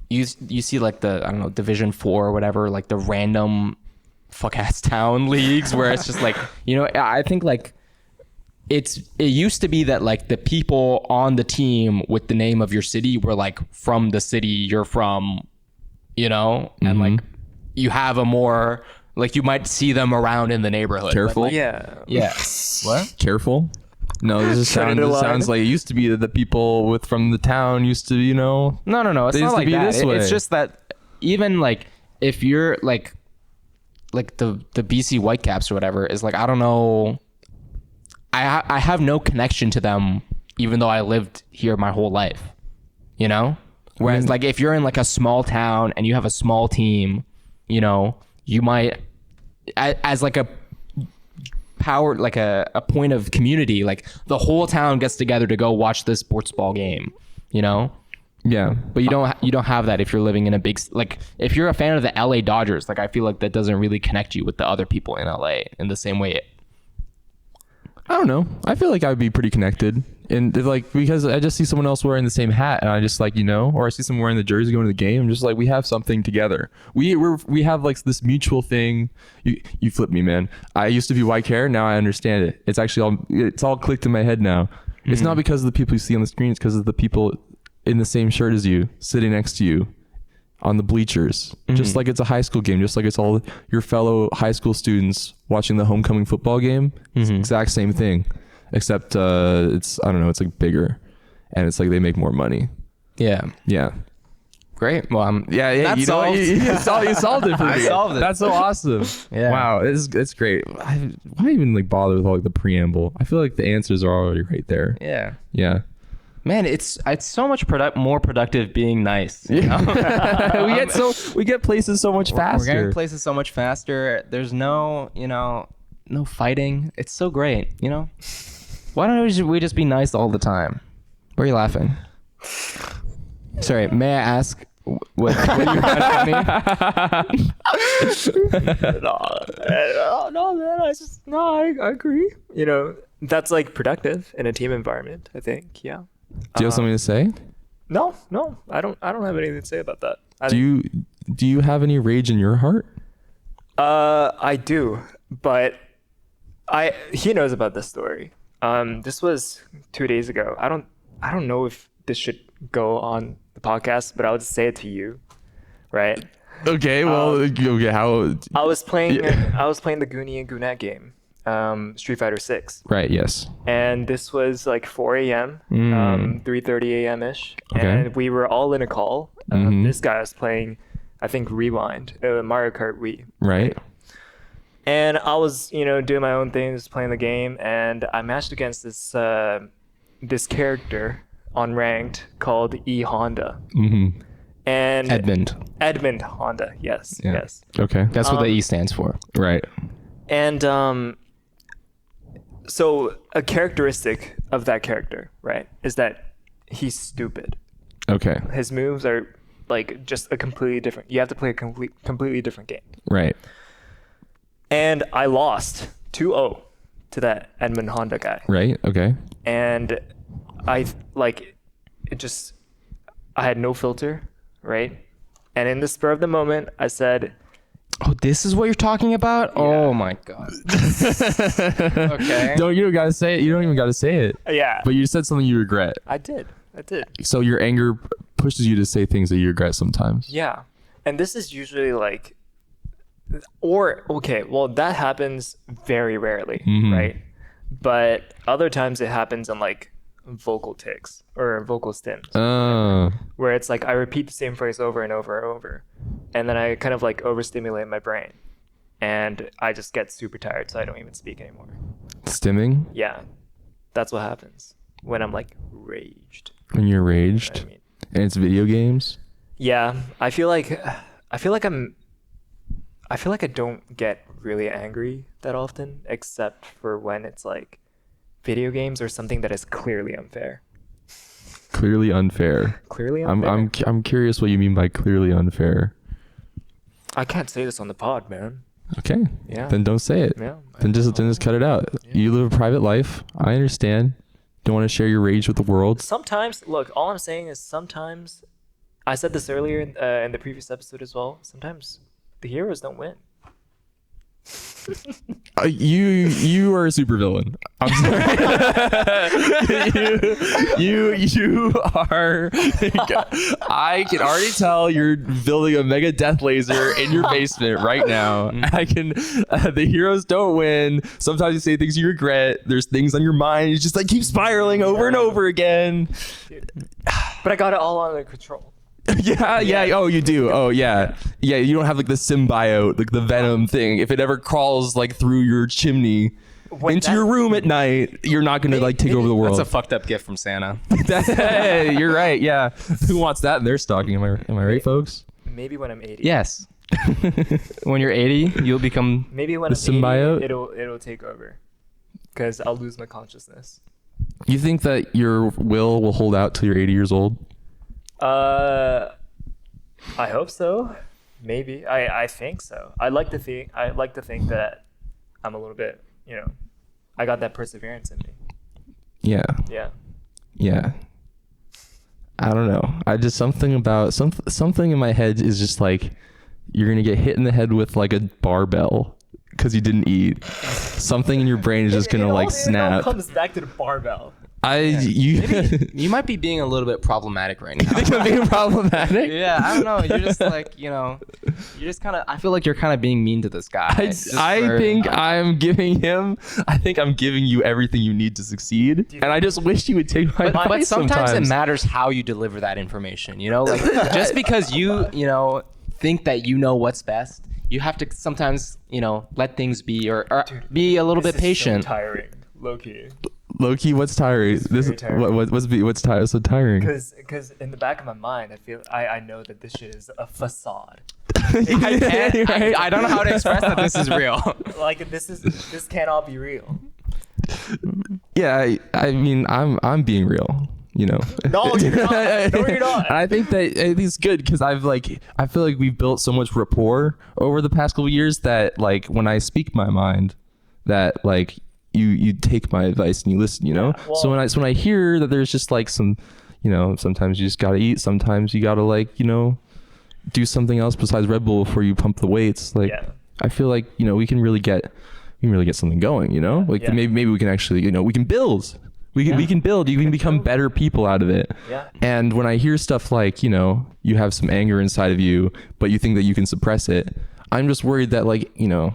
you see like the I don't know Division 4 or whatever, like the random fuck ass town leagues where it's just like I think like it used to be that like the people on the team with the name of your city were like from the city you're from, and like you have a more like you might see them around in the neighborhood. Careful. But, like, Yeah. yeah. What? careful. No, this just Treading the line. sounds like it used to be that the people from the town used to, No. It's They not used to like be that. this way. It's just that even like if you're like the BC Whitecaps or whatever is like I don't know. I have no connection to them even though I lived here my whole life. Whereas like if you're in like a small town and you have a small team, you might as like a power like a point of community, like the whole town gets together to go watch this sports ball game, yeah. but you don't have that if you're living in a big like if you're a fan of the LA Dodgers, like I feel like that doesn't really connect you with the other people in LA in the same way. I don't know. I feel like I would be pretty connected, and like because I just see someone else wearing the same hat, and I just like or I see someone wearing the jersey going to the game. I'm just like, we have something together. We have like this mutual thing. You flip me, man. I used to be white hair. Now I understand it. It's actually it's all clicked in my head now. It's not because of the people you see on the screen. It's because of the people in the same shirt as you, sitting next to you on the bleachers, just like it's a high school game, just like it's all your fellow high school students watching the homecoming football game. It's the exact same thing, except it's I don't know, it's like bigger, and it's like they make more money. Yeah. Great. Well, Yeah, that's you know, solved. you solved it for me. I solved it. That's so awesome. Yeah. Wow, it's great. Why even like bother with all like the preamble? I feel like the answers are already right there. Yeah. Yeah. Man, it's so much more productive being nice. You know? we get places so much faster. We're getting places so much faster. There's no fighting. It's so great, you know? Why don't we just be nice all the time? Why are you laughing? Sorry, may I ask what you find funny? No, man. I agree. You know, that's like productive in a team environment, I think. Yeah. Do you have something to say? No, I don't have anything to say about that. Do you have any rage in your heart? I do, but he knows about this story. This was 2 days ago. I don't know if this should go on the podcast, but I'll just say it to you, right? Okay, well, okay, how? I was playing the Goonie and Goonette game, Street Fighter 6. Right. Yes. And this was like 4 a.m., 3:30 a.m. ish, Okay. and we were all in a call. This guy was playing, I think, Rewind, Mario Kart Wii. Right. And I was, doing my own things, playing the game, and I matched against this character on ranked called E Honda. Mm-hmm. And Edmund Honda, yes, Yeah. yes. Okay. That's what the E stands for. Right. And so a characteristic of that character, right, is that he's stupid. Okay. His moves are like just a completely different. You have to play a completely different game. Right. And I lost 2-0 to that Edmund Honda guy. Right. Okay. And I had no filter, right? And in the spur of the moment, I said, Oh, this is what you're talking about? Yeah. Oh my god. Okay. No, you don't gotta say it. You don't even gotta say it. yeah. But you said something you regret. I did. So your anger pushes you to say things that you regret sometimes. Yeah. And this is usually like, that happens very rarely, right? But other times it happens in like vocal tics or vocal stims, where it's like I repeat the same phrase over and over and over, and then I kind of like overstimulate my brain, and I just get super tired, so I don't even speak anymore. Stimming? Yeah, that's what happens when I'm like raged. When you're You know raged? what I mean? And it's video games? Yeah, I feel like I don't get really angry that often, except for when it's like video games or something that is clearly unfair. Clearly unfair. Clearly unfair. I'm curious what you mean by clearly unfair. I can't say this on the pod, man. Okay. Yeah. Then don't say it. Yeah. Then just cut it out. Yeah. You live a private life. I understand. Don't want to share your rage with the world. Sometimes, look, all I'm saying is sometimes, I said this earlier in the previous episode as well, sometimes the heroes don't win. You are a supervillain. I'm sorry. you are. I can already tell you're building a mega death laser in your basement right now. I can. The heroes don't win. Sometimes you say things you regret. There's things on your mind. You just like keep spiraling over and over again. But I got it all under control. Yeah. Oh, you do. Oh, yeah. Yeah, you don't have like the symbiote, like the venom thing. If it ever crawls like through your chimney into your room at night, you're not going to like take over the world. That's a fucked up gift from Santa. Hey, you're right. Yeah. Who wants that in their stocking? Am I right, folks? Maybe when I'm 80. Yes. When you're 80, you'll become Maybe when the I'm symbiote? 80, it'll take over. Because I'll lose my consciousness. You think that your will hold out till you're 80 years old? I hope so. Maybe. I think so. I like to think that I'm a little bit, I got that perseverance in me. Yeah. Yeah. I don't know. I just something in my head is just like you're going to get hit in the head with like a barbell because you didn't eat. Something in your brain is just going to like snap. It all comes back to the barbell. You might be being a little bit problematic right now. You think I'm being problematic? Yeah, I don't know. You're just like, you're just kind of, I feel like you're kind of being mean to this guy. I think I'm giving you everything you need to succeed. And I just wish you would take my advice But sometimes sometimes. it matters how you deliver that information, Like, just because you think that you know what's best, you have to sometimes, let things be or be a little bit patient. So tiring, low key. Low key, what's tiring? This very tiring. what's tiring? So tiring. Because in the back of my mind, I know that this shit is a facade. I don't know how to express that this is real. Like this cannot be real. Yeah, I mean, I'm being real. You know. No, you're not. No, you're not. And I think that it's good because I feel like we've built so much rapport over the past couple of years that like when I speak my mind, that like you take my advice and you listen. You know. Yeah, well, so when I hear that there's just like some, you know, sometimes you just gotta eat, sometimes you gotta like, you know, do something else besides Red Bull before you pump the weights. Like I feel like, you know, we can really get something going. You know, like maybe we can actually, you know, we can build. We can build. You can become better people out of it. Yeah. And when I hear stuff like, you know, you have some anger inside of you, but you think that you can suppress it, I'm just worried that like, you know,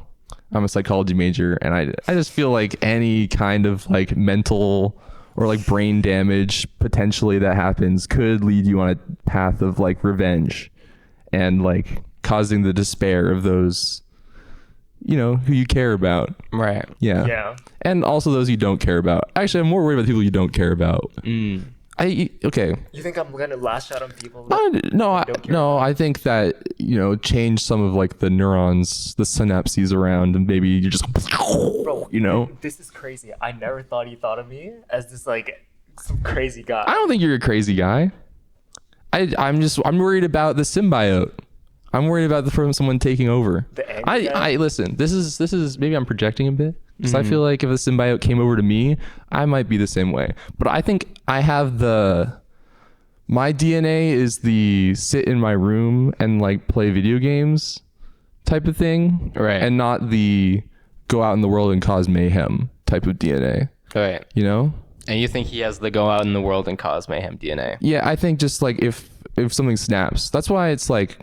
I'm a psychology major and I just feel like any kind of like mental or like brain damage potentially that happens could lead you on a path of like revenge and like causing the despair of those, you know, who you care about. Right. Yeah. Yeah. And also those you don't care about. Actually, I'm more worried about the people you don't care about. Okay. You think I'm gonna lash out on people? I think that, you know, change some of like the neurons, the synapses around, and maybe you just, Bro, you know. This is crazy. I never thought he thought of me as this like some crazy guy. I don't think you're a crazy guy. I'm worried about the symbiote. I'm worried about from someone taking over. The angry guy? I listen. This is maybe I'm projecting a bit because I feel like if a symbiote came over to me, I might be the same way. But I think I have my DNA is the sit in my room and like play video games type of thing, Right. And not the go out in the world and cause mayhem type of DNA. Right. You know? And you think he has the go out in the world and cause mayhem DNA? Yeah, I think just like if something snaps, that's why it's like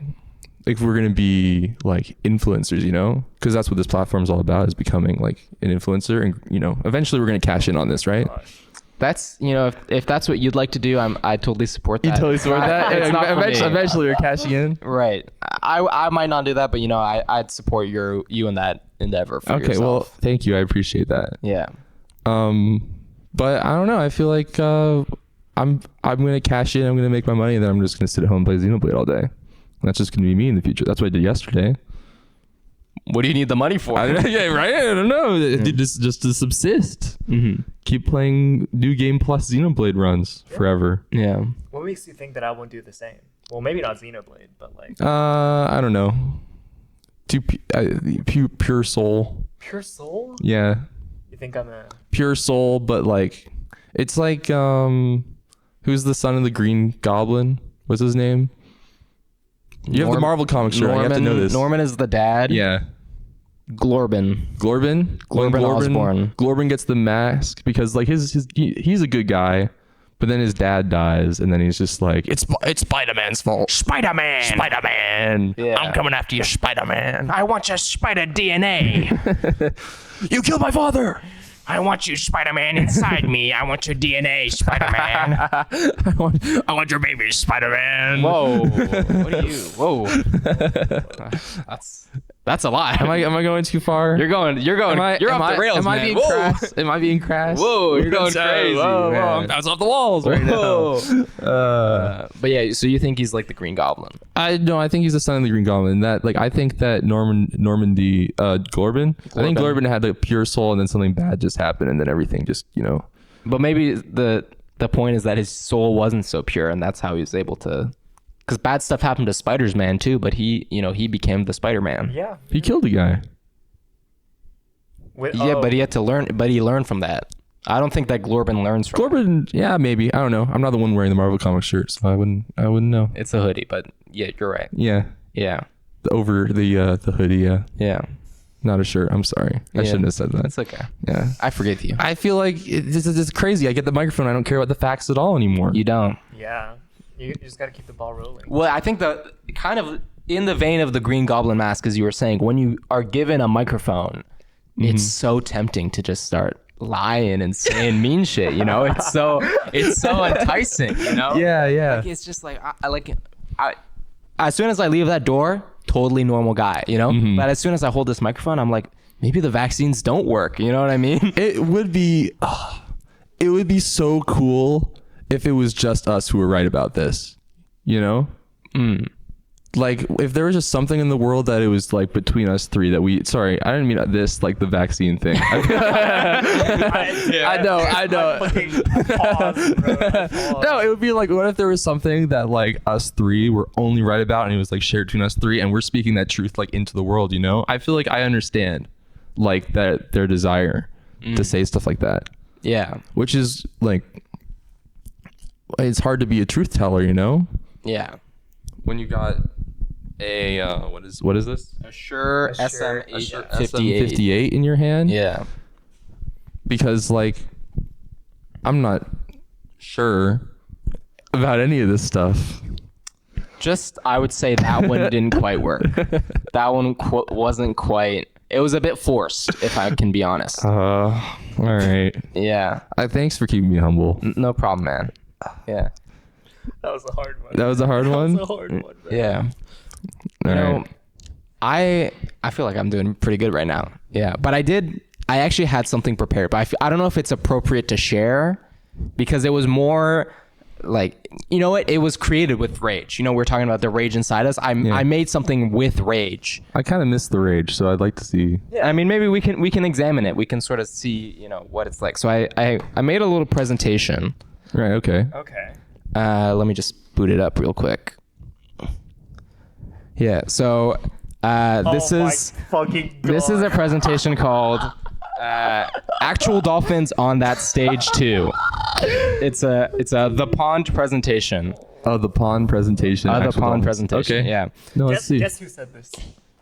if we're gonna be like influencers, you know, because that's what this platform is all about, is becoming like an influencer, and you know, eventually we're gonna cash in on this, right? That's, you know, if that's what you'd like to do, I totally support that. You totally support that. It's not for me. Eventually, we're cashing in. Right. I might not do that, but you know, I'd support you in that endeavor for Okay, yourself. well, thank you. I appreciate that. Yeah. But I don't know. I feel like I'm gonna cash in. I'm gonna make my money, and then I'm just gonna sit at home and play Xenoblade all day. And that's just gonna be me in the future. That's what I did yesterday. What do you need the money for? Yeah, right. I don't know. Just to subsist. Mm-hmm. Keep playing New Game Plus Xenoblade runs forever. Yeah. What makes you think that I won't do the same? Well, maybe not Xenoblade, but like I don't know. Pure soul. Pure Soul. Yeah. You think I'm a Pure soul, but like it's like who's the son of the Green Goblin? What's his name? You have the Marvel comic shirt. You have to know this. Norman is the dad. Yeah. Glorbin Osborn. Glorbin gets the mask because like he's a good guy, but then his dad dies, and then he's just like, it's Spider-Man's fault. Spider-Man. Yeah. I'm coming after you, Spider-Man. I want your spider DNA. You killed my father. I want you, Spider-Man, inside me. I want your DNA, Spider-Man. I want your baby, Spider-Man. Whoa. What are you? Whoa. That's a lot. Am I going too far? You're off the rails, am man. I being crass? Am I being crass? Whoa, you're going crazy. Whoa, man. I'm bouncing off the walls right now. But yeah, so you think he's like the Green Goblin? I think he's the son of the Green Goblin. That like I think that Normandy Glorbin. I think Glorbin had the pure soul, and then something bad just happened, and then everything just, you know. But maybe the point is that his soul wasn't so pure, and that's how he was able to. Because bad stuff happened to Spider-Man too, but he became the Spider-Man. yeah. He killed a guy. But he had to learn. But he learned from that. I don't think that Glorbin learns from. Glorbin, yeah, maybe. I don't know. I'm not the one wearing the Marvel comic shirt, so I wouldn't know. It's a hoodie, but yeah, you're right. Yeah, Yeah. over the hoodie. Yeah, Yeah. not a shirt. I'm sorry. I shouldn't have said that. That's okay. Yeah, I forgive you. I feel like it's crazy. I get the microphone. I don't care about the facts at all anymore. You don't. Yeah. You just gotta keep the ball rolling. Well, I think the kind of in the vein of the Green Goblin mask, as you were saying, when you are given a microphone, it's so tempting to just start lying and saying mean shit. You know, it's so enticing. You know. Yeah. Like, it's just like I as soon as I leave that door, totally normal guy. You know. But as soon as I hold this microphone, I'm like, maybe the vaccines don't work. You know what I mean? It would be. it would be so cool if it was just us who were right about this, you know? Like if there was just something in the world that it was like between us three that we, sorry, I didn't mean this, like the vaccine thing. I know. No, it would be like, what if there was something that like us three were only right about and it was like shared between us three and we're speaking that truth like into the world, you know? I feel like I understand like that their desire to say stuff like that. Yeah. Which is like, it's hard to be a truth teller, you know? Yeah. When you got a what is this? A Shure SM58 in your hand? Yeah. Because like I'm not sure about any of this stuff. Just I would say that one didn't quite work. That one wasn't quite. It was a bit forced, if I can be honest. All right. Yeah. Thanks for keeping me humble. No problem, man. Yeah. That was a hard one. That was a hard one? That was a hard one. Man. Yeah. All You know, right. I feel like I'm doing pretty good right now. Yeah, but I actually had something prepared, but I don't know if it's appropriate to share because it was more like, you know what? It was created with rage. You know, we're talking about the rage inside us. I made something with rage. I kind of miss the rage, so I'd like to see. Yeah. I mean, maybe we can examine it. We can sort of see, you know, what it's like. So I made a little presentation. Right, okay. Okay. Let me just boot it up real quick. Yeah, so this is a presentation called Actual Dolphins on That Stage 2. It's a the pond presentation. Oh, the pond presentation. The actual pond dolphins. presentation. Okay. Yeah. No, let's see. Guess who said this?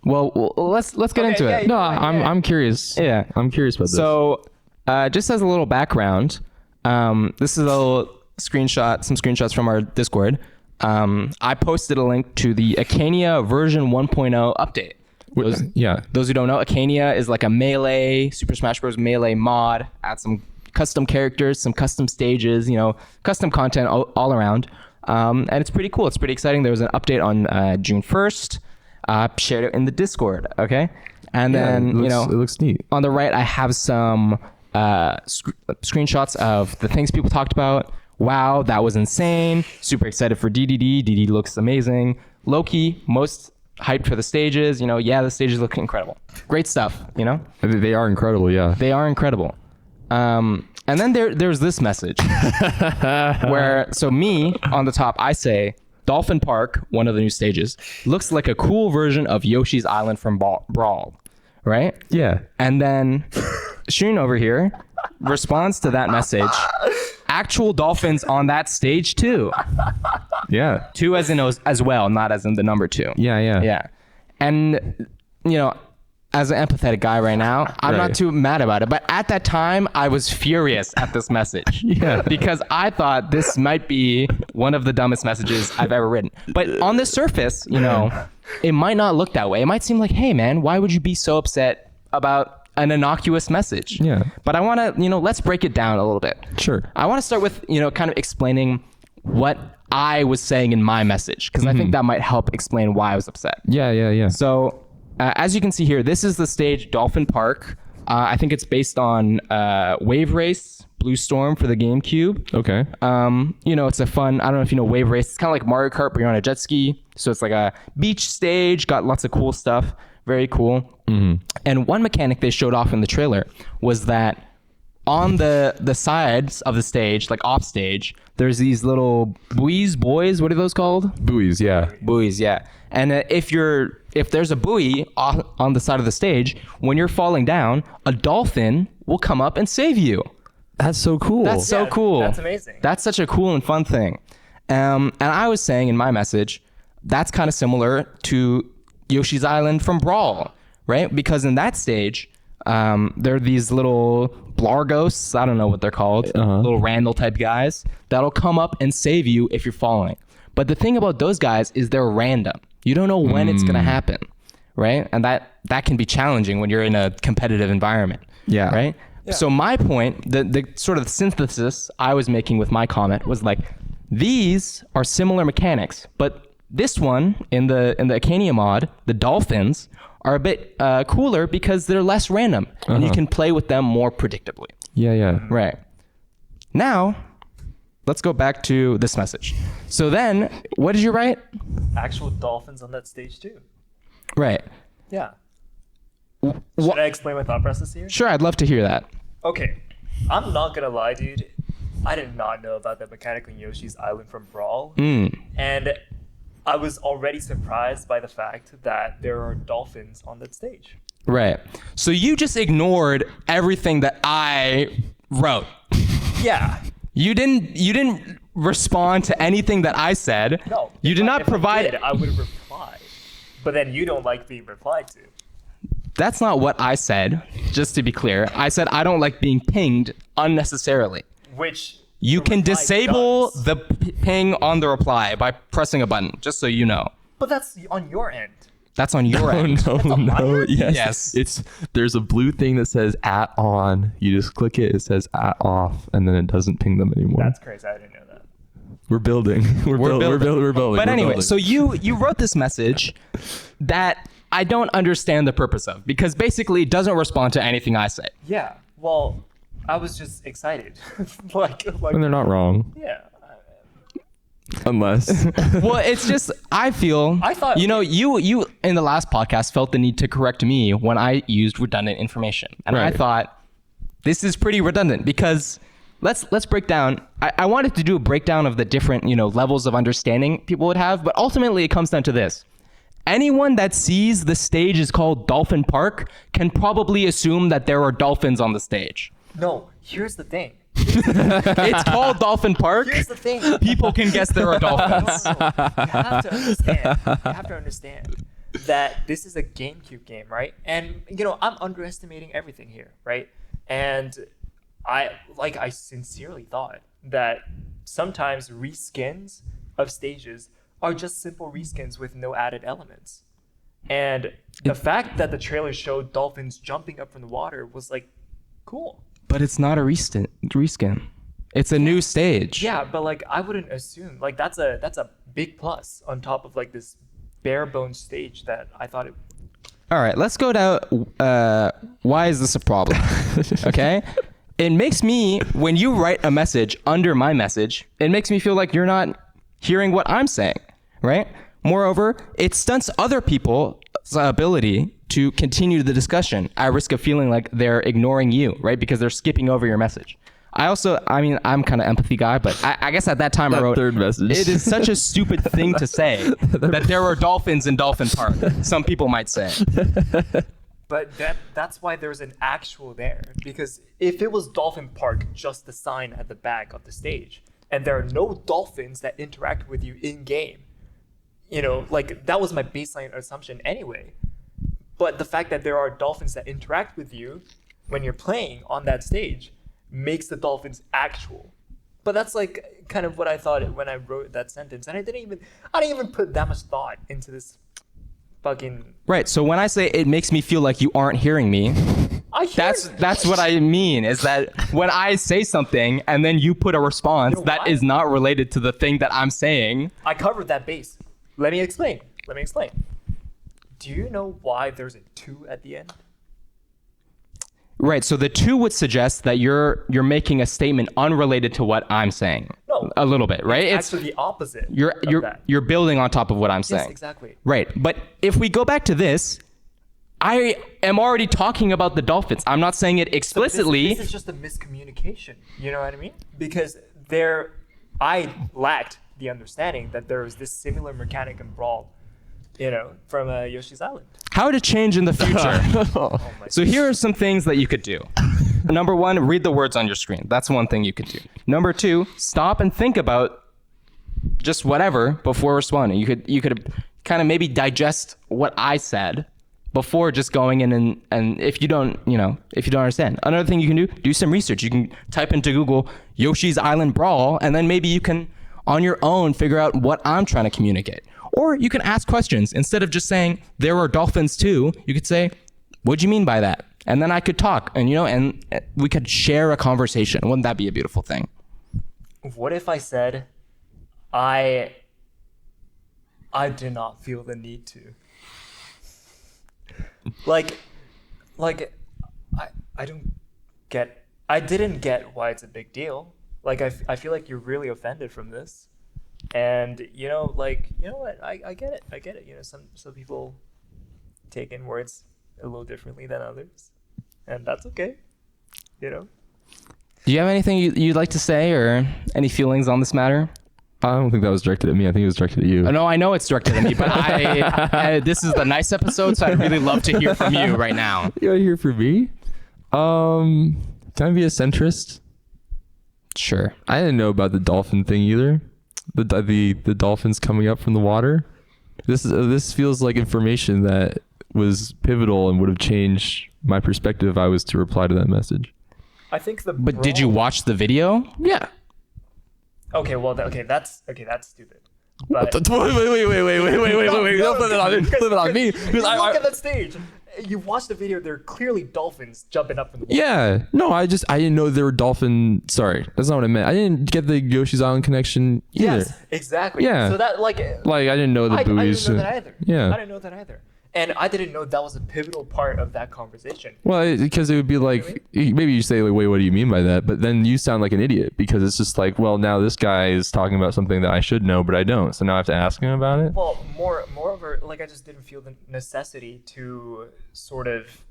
Well, let's get into it. No, I'm curious. Yeah. I'm curious about this. So, just as a little background, this is a little screenshot, some screenshots from our Discord. I posted a link to the Akey version 1.0 update. Those who don't know, Akey is like a Melee, Super Smash Bros. Melee mod. Add some custom characters, some custom stages, you know, custom content all around. And it's pretty cool. It's pretty exciting. There was an update on June 1st. Shared it in the Discord. Okay. And then, it looks neat. On the right, I have some screenshots of the things people talked about. Wow, that was insane. Super excited for DDD. DD looks amazing. Loki, most hyped for the stages. You know, yeah, the stages look incredible. Great stuff, you know? They are incredible, yeah. They are incredible. And then there's this message where, so me, on the top, I say, Dolphin Park, one of the new stages, looks like a cool version of Yoshi's Island from Brawl, right? Yeah. And then Shun over here responds to that message, actual dolphins on that stage 2. Yeah. 2 as in as well, not as in the number 2. Yeah. And, you know, as an empathetic guy right now, I'm not too mad about it. But at that time, I was furious at this message. Yeah. Because I thought this might be one of the dumbest messages I've ever written. But on the surface, you know, it might not look that way. It might seem like, hey, man, why would you be so upset about an innocuous message? Yeah. But I want to, you know, let's break it down a little bit. Sure. I want to start with, you know, kind of explaining what I was saying in my message, because I think that might help explain why I was upset. Yeah. So as you can see here, this is the stage Dolphin Park. I think it's based on Wave Race, Blue Storm for the GameCube. Okay. You know, it's a fun, I don't know if you know Wave Race. It's kind of like Mario Kart, but you're on a jet ski. So it's like a beach stage, got lots of cool stuff. Very cool. And one mechanic they showed off in the trailer was that on the sides of the stage, like off stage, there's these little buoys, what are those called? Buoys, yeah. Buoys, yeah. And if there's a buoy on the side of the stage, when you're falling down, a dolphin will come up and save you. That's so cool. That's so cool. That's amazing. That's such a cool and fun thing. And I was saying in my message, that's kind of similar to Yoshi's Island from Brawl, right? Because in that stage, there are these little Blargos, I don't know what they're called, little Randall type guys that'll come up and save you if you're falling. But the thing about those guys is they're random. You don't know when it's gonna happen, right? And that can be challenging when you're in a competitive environment. Yeah. Right? Yeah. So my point, the sort of synthesis I was making with my comment was like, these are similar mechanics, but this one in the Akey mod, the dolphins, are a bit cooler because they're less random and you can play with them more predictably. Yeah. Right. Now, let's go back to this message. So then, what did you write? Actual dolphins on that stage too. Right. Yeah. Should I explain my thought process here? Sure, I'd love to hear that. Okay. I'm not gonna lie, dude. I did not know about the mechanic on Yoshi's Island from Brawl. And I was already surprised by the fact that there are dolphins on that stage. Right. So you just ignored everything that I wrote. Yeah. You didn't respond to anything that I said. No. You did not provide. I would have replied. But then you don't like being replied to. That's not what I said, just to be clear. I said I don't like being pinged unnecessarily. Which You the can reply disable does. the ping on the reply by pressing a button, just so you know. But that's on your end. That's on your Oh end. no! Yes. It's there's a blue thing that says at on. You just click it. It says at off, and then it doesn't ping them anymore. That's crazy. I didn't know that. We're building. We're building. But We're anyway, building. so you wrote this message that I don't understand the purpose of, because basically it doesn't respond to anything I say. Yeah. Well, I was just excited. like and they're not wrong, yeah. unless Well, it's just I feel I thought- you in the last podcast felt the need to correct me when I used redundant information, and I Right. thought this is pretty redundant because let's break down. I wanted to do a breakdown of the different levels of understanding people would have, but ultimately it comes down to this. Anyone that sees the stage is called Dolphin Park can probably assume that there are dolphins on the stage. No, here's the thing. It's called Dolphin Park. Here's the thing. People can guess there are dolphins. You have to understand. You have to understand that this is a GameCube game, right? And I'm underestimating everything here, right? And I sincerely thought that sometimes reskins of stages are just simple reskins with no added elements. And the fact that the trailer showed dolphins jumping up from the water was like, cool. But it's not a reskin. It's a new stage. Yeah, but like I wouldn't assume like that's a big plus on top of like this bare bones stage that I thought it. All right, let's go down. Why is this a problem? Okay. It makes me, when you write a message under my message, it makes me feel like you're not hearing what I'm saying, right? Moreover, it stunts other people's ability to continue the discussion at risk of feeling like they're ignoring you, right? Because they're skipping over your message. I'm kind of empathy guy, but I guess at that time I That wrote, third message. it is such a stupid thing to say that there are dolphins in Dolphin Park. Some people might say. But that's why there's an actual there, because if it was Dolphin Park, just the sign at the back of the stage, and there are no dolphins that interact with you in game, like that was my baseline assumption anyway. But the fact that there are dolphins that interact with you when you're playing on that stage makes the dolphins actual. But that's like kind of what I thought when I wrote that sentence, and I didn't even put that much thought into this fucking. Right. So when I say it makes me feel like you aren't hearing me, I hear that's what I mean, is that when I say something and then you put a response You know that why? is not related to the thing that I'm saying. I covered that base. Let me explain. Do you know why there's a 2 at the end? Right. So the 2 would suggest that you're making a statement unrelated to what I'm saying. No. A little bit, right? It's actually the opposite. of that. You're building on top of what I'm saying. Yes, exactly. Right. But if we go back to this, I am already talking about the dolphins. I'm not saying it explicitly. This is just a miscommunication. You know what I mean? Because I lacked the understanding that there was this similar mechanic in Brawl, from Yoshi's Island. How to change in the future. Oh my So here are some things that you could do. Number 1, read the words on your screen. That's one thing you could do. Number 2, stop and think about just whatever before responding. You could kind of maybe digest what I said before just going in and if you don't understand. Another thing you can do some research. You can type into Google Yoshi's Island Brawl, and then maybe you can on your own figure out what I'm trying to communicate. Or you can ask questions. Instead of just saying there are dolphins too, you could say, what do you mean by that? And then I could talk and we could share a conversation. Wouldn't that be a beautiful thing? What if I said, I did not feel the need to. I didn't get why it's a big deal. Like I feel like you're really offended from this, and like what, I get it, some people take in words a little differently than others, and that's okay. Do you have anything you'd like to say or any feelings on this matter? I don't think that was directed at me. I think it was directed at you. No, I know it's directed at me, but this is the nice episode, so I'd really love to hear from you right now. You want to hear from me? Can I be a centrist? Sure. I didn't know about the dolphin thing either. The dolphins coming up from the water. This feels like information that was pivotal and would have changed my perspective if I was to reply to that message. I think But did you watch the video? Yeah. Okay, well, that's stupid. But Wait. Don't flip it on me. Flip it on me. you look at that stage. You watch the video. There are clearly dolphins jumping up from the water. Yeah. No, I didn't know there were dolphin. Sorry, that's not what I meant. I didn't get the Yoshi's Island connection either. Yes, exactly. Yeah. So that Like I didn't know the buoys. I didn't know that either. Yeah. I didn't know that either. And I didn't know that was a pivotal part of that conversation. Well, because it would be like, maybe you say, like, wait, what do you mean by that? But then you sound like an idiot because it's just like, well, now this guy is talking about something that I should know, but I don't. So now I have to ask him about it. Well, moreover, like I just didn't feel the necessity to sort of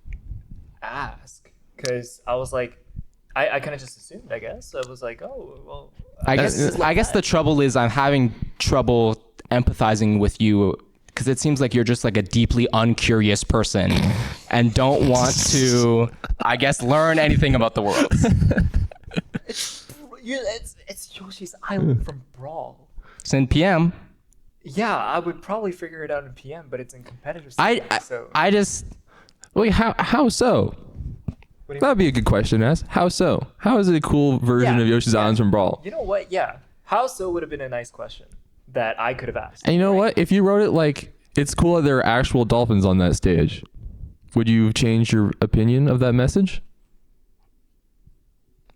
ask because I was like, I kind of just assumed, I guess. So I was like, oh, well. I guess the trouble is I'm having trouble empathizing with you because it seems like you're just like a deeply uncurious person and don't want to, I guess, learn anything about the world. It's Yoshi's Island from Brawl. It's in PM. Yeah, I would probably figure it out in PM, but it's in competitive. I just... Wait, how so? That'd be a good question to ask. How so? How is it a cool version of Yoshi's Island from Brawl? You know what? Yeah. How so would have been a nice question that I could have asked. And you know what? If you wrote it like, it's cool that there are actual dolphins on that stage, would you change your opinion of that message?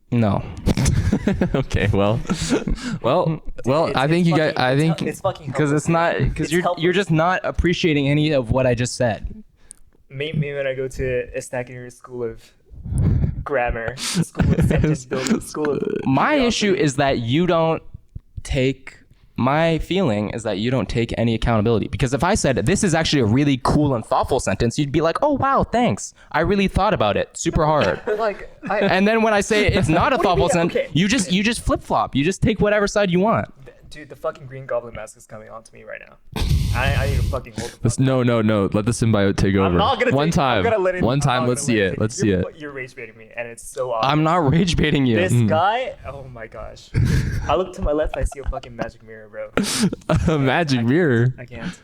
No. Okay, well, I think you guys, I think it's fucking because it's not because you're just not appreciating any of what I just said. Maybe when I go to Estaquinir School of Grammar, School of Sentence Building, School of... My issue is that you don't take... My feeling is that you don't take any accountability. Because if I said, this is actually a really cool and thoughtful sentence, you'd be like, oh, wow, thanks. I really thought about it super hard. And then when I say it's not a thoughtful sentence, you just flip-flop. You just take whatever side you want. Dude, the fucking Green Goblin mask is coming on to me right now. I need to fucking hold the No. Let the symbiote take over. I'm not gonna One time. Let's see it. Let's see it. You're rage baiting me, and it's so obvious. I'm not rage baiting you. This guy, oh my gosh. I look to my left, I see a fucking magic mirror, bro. A magic mirror? I can't.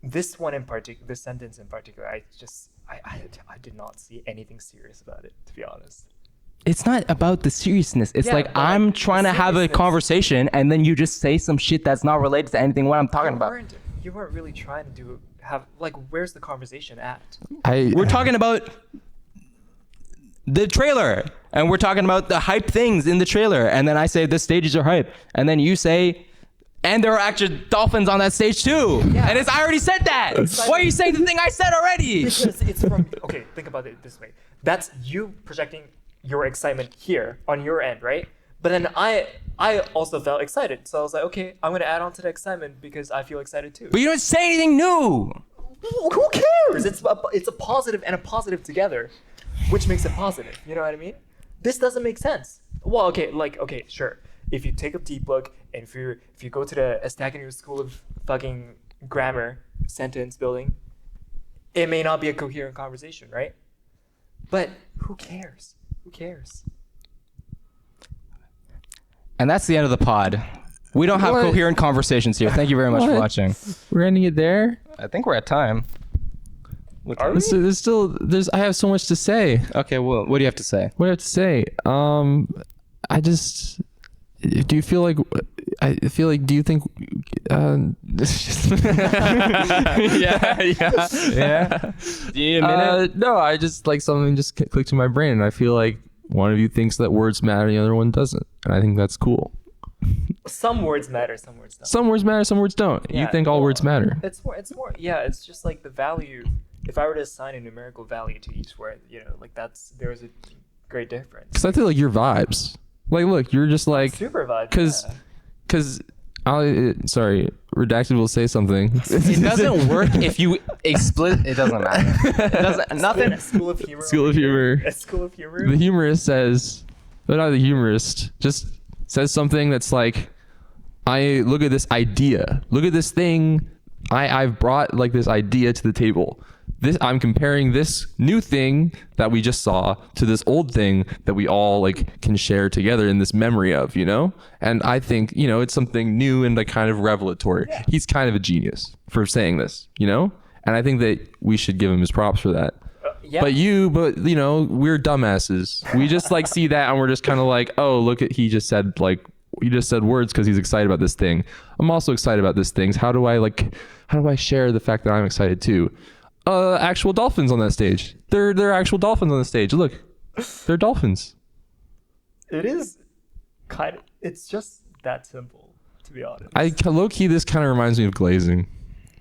This sentence in particular, I did not see anything serious about it, to be honest. It's not about the seriousness. It's like I'm trying to have a conversation and then you just say some shit that's not related to anything what I'm talking about. You weren't really trying to where's the conversation at? We're talking about the trailer and we're talking about the hype things in the trailer. And then I say the stages are hype. And then you say, and there are actual dolphins on that stage too. Yeah. And I already said that. Why are you saying the thing I said already? Because it's from, okay, think about it this way. That's you projecting your excitement here on your end, right? But then I also felt excited. So I was like, okay, I'm going to add on to the excitement because I feel excited too. But you don't say anything new. Who cares? It's a positive and a positive together, which makes it positive. You know what I mean? This doesn't make sense. Well, okay, sure. If you take a deep look and if you go to the Estaquinir School of fucking Grammar sentence building, it may not be a coherent conversation, right? But who cares? Who cares? And that's the end of the pod. We don't have coherent conversations here. Thank you very much for watching. We're ending it there? I think we're at time. I have so much to say. Okay, well, what do you have to say? What do I have to say? Do you feel like do you think yeah. Do you need a minute? No, I just like something just clicked in my brain and I feel like one of you thinks that words matter and the other one doesn't. And I think that's cool. Some words matter, some words don't. Some words matter, some words don't. Yeah, you think all words matter. It's more it's just like the value if I were to assign a numerical value to each word, like there's a great difference. Because I feel like your vibes. Like, look, you're just like Super vibe. Because sorry, redacted will say something. It doesn't work if you explicit. It doesn't matter. It doesn't. Nothing. School of humor. School of humor. A school of humor. The humorist says, but not the humorist, just says something that's like, I look at this idea, look at this thing, I've brought like this idea to the table. I'm comparing this new thing that we just saw to this old thing that we all like can share together in this memory of, And I think, it's something new and like kind of revelatory. Yeah. He's kind of a genius for saying this, And I think that we should give him his props for that. Yeah. But we're dumbasses. We just like see that and we're just kind of like, oh, look at, he just said words because he's excited about this thing. I'm also excited about this thing. How do I share the fact that I'm excited too? Actual dolphins on that stage. They're actual dolphins on the stage. Look, they're dolphins. It is it's just that simple, to be honest. Low key, this kind of reminds me of glazing.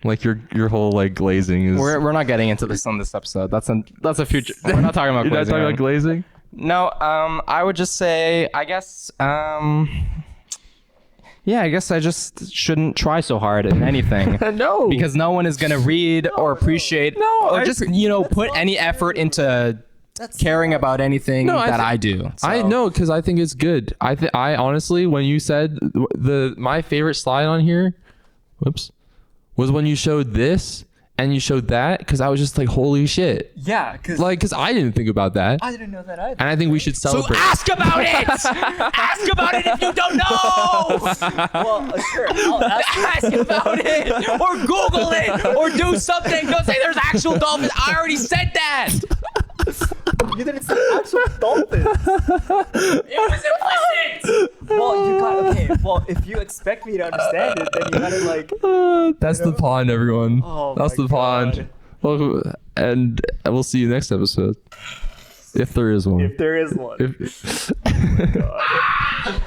Like your whole like glazing is. We're not getting into this on this episode. That's a future. We're not talking about glazing. You're not talking about glazing? No. I would just say, I guess. Yeah, I guess I just shouldn't try so hard in anything. No. Because no one is going to read or appreciate or just, put any effort into caring about anything that I do. So. I know, because I think it's good. I honestly, when you said my favorite slide on here, was when you showed this and you showed that, because I was just like, holy shit. Yeah, because I didn't think about that. I didn't know that either. And I think we should celebrate. So ask about it. Ask about it if you don't know. Well, sure. I'll ask about it, or Google it, or do something. Don't say there's actual dolphins. I already said that. You didn't say actual dolphins. It was implicit. Well, if you expect me to understand it, then you gotta like. That's the pond, everyone. Oh, that's the pond. Well, and we'll see you next episode, if there is one. If there is one. Oh my God.